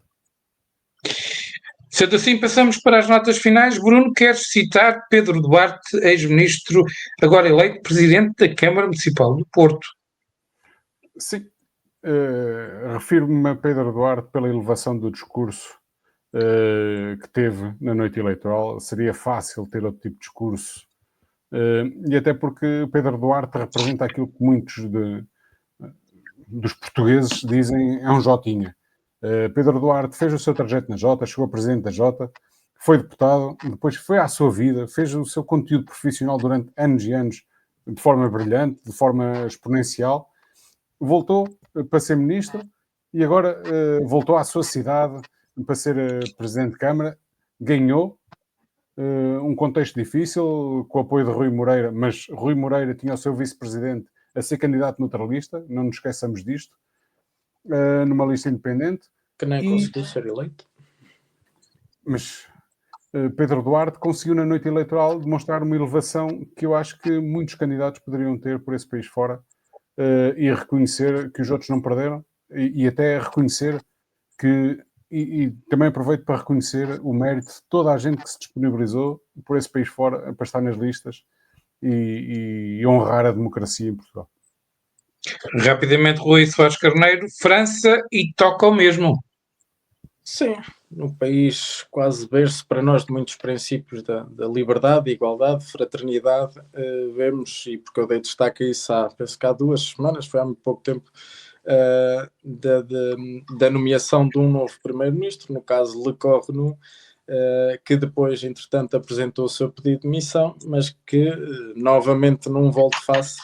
Sendo assim, passamos para as notas finais. Bruno, queres citar Pedro Duarte, ex-ministro, agora eleito presidente da Câmara Municipal do Porto? Sim. Refiro-me a Pedro Duarte pela elevação do discurso que teve na noite eleitoral. Seria fácil ter outro tipo de discurso. E até porque Pedro Duarte representa aquilo que muitos dos portugueses dizem é um Jotinha. Pedro Duarte fez o seu trajeto na Jota, chegou a presidente da Jota, foi deputado, depois foi à sua vida, fez o seu conteúdo profissional durante anos e anos de forma brilhante, de forma exponencial, voltou para ser ministro e agora voltou à sua cidade para ser presidente de Câmara, ganhou um contexto difícil, com o apoio de Rui Moreira, mas Rui Moreira tinha o seu vice-presidente a ser candidato neutralista, não nos esqueçamos disto, numa lista independente. Que nem conseguiu ser eleito. Mas Pedro Duarte conseguiu na noite eleitoral demonstrar uma elevação que eu acho que muitos candidatos poderiam ter por esse país fora e reconhecer que os outros não perderam e até reconhecer que e também aproveito para reconhecer o mérito de toda a gente que se disponibilizou por esse país fora para estar nas listas e honrar a democracia em Portugal. Rapidamente, Rui Soares Carneiro, França e toca o mesmo. Sim, no país quase berço para nós de muitos princípios da liberdade, igualdade, fraternidade, vemos, e porque eu dei destaque a isso penso que há 2 semanas, foi há muito pouco tempo, da nomeação de um novo primeiro-ministro, no caso Le Cornu, que depois, entretanto, apresentou o seu pedido de demissão, mas que novamente não volte-face.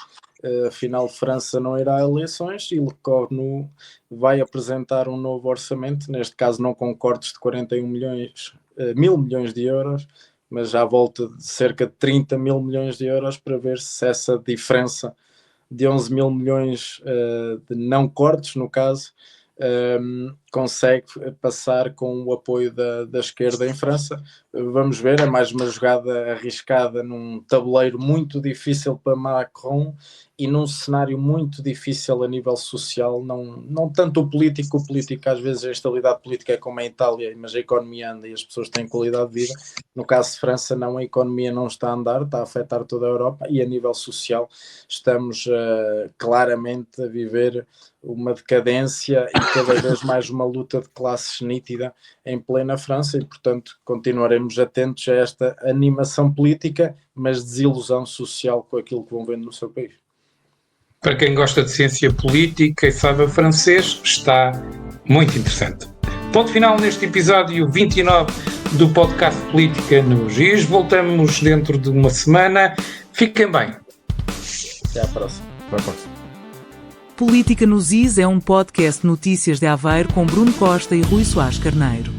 Afinal, França não irá a eleições e Le Cornu vai apresentar um novo orçamento, neste caso não com cortes de 41 mil milhões de euros, mas já volta de cerca de 30 mil milhões de euros para ver se essa diferença de 11 mil milhões de não cortes, no caso, consegue passar com o apoio da esquerda em França. Vamos ver, é mais uma jogada arriscada num tabuleiro muito difícil para Macron e num cenário muito difícil a nível social, não tanto o político às vezes a estabilidade política é como a Itália, mas a economia anda e as pessoas têm qualidade de vida. No caso de França não, a economia não está a andar, está a afetar toda a Europa e a nível social estamos claramente a viver uma decadência e cada vez mais uma luta de classes nítida em plena França e, portanto, continuaremos atentos a esta animação política, mas desilusão social com aquilo que vão vendo no seu país. Para quem gosta de ciência política e sabe francês, está muito interessante. Ponto final neste episódio 29 do podcast Política no GIS. Voltamos dentro de uma semana. Fiquem bem. Até à próxima. Até à próxima. Política nos IS é um podcast Notícias de Aveiro com Bruno Costa e Rui Soares Carneiro.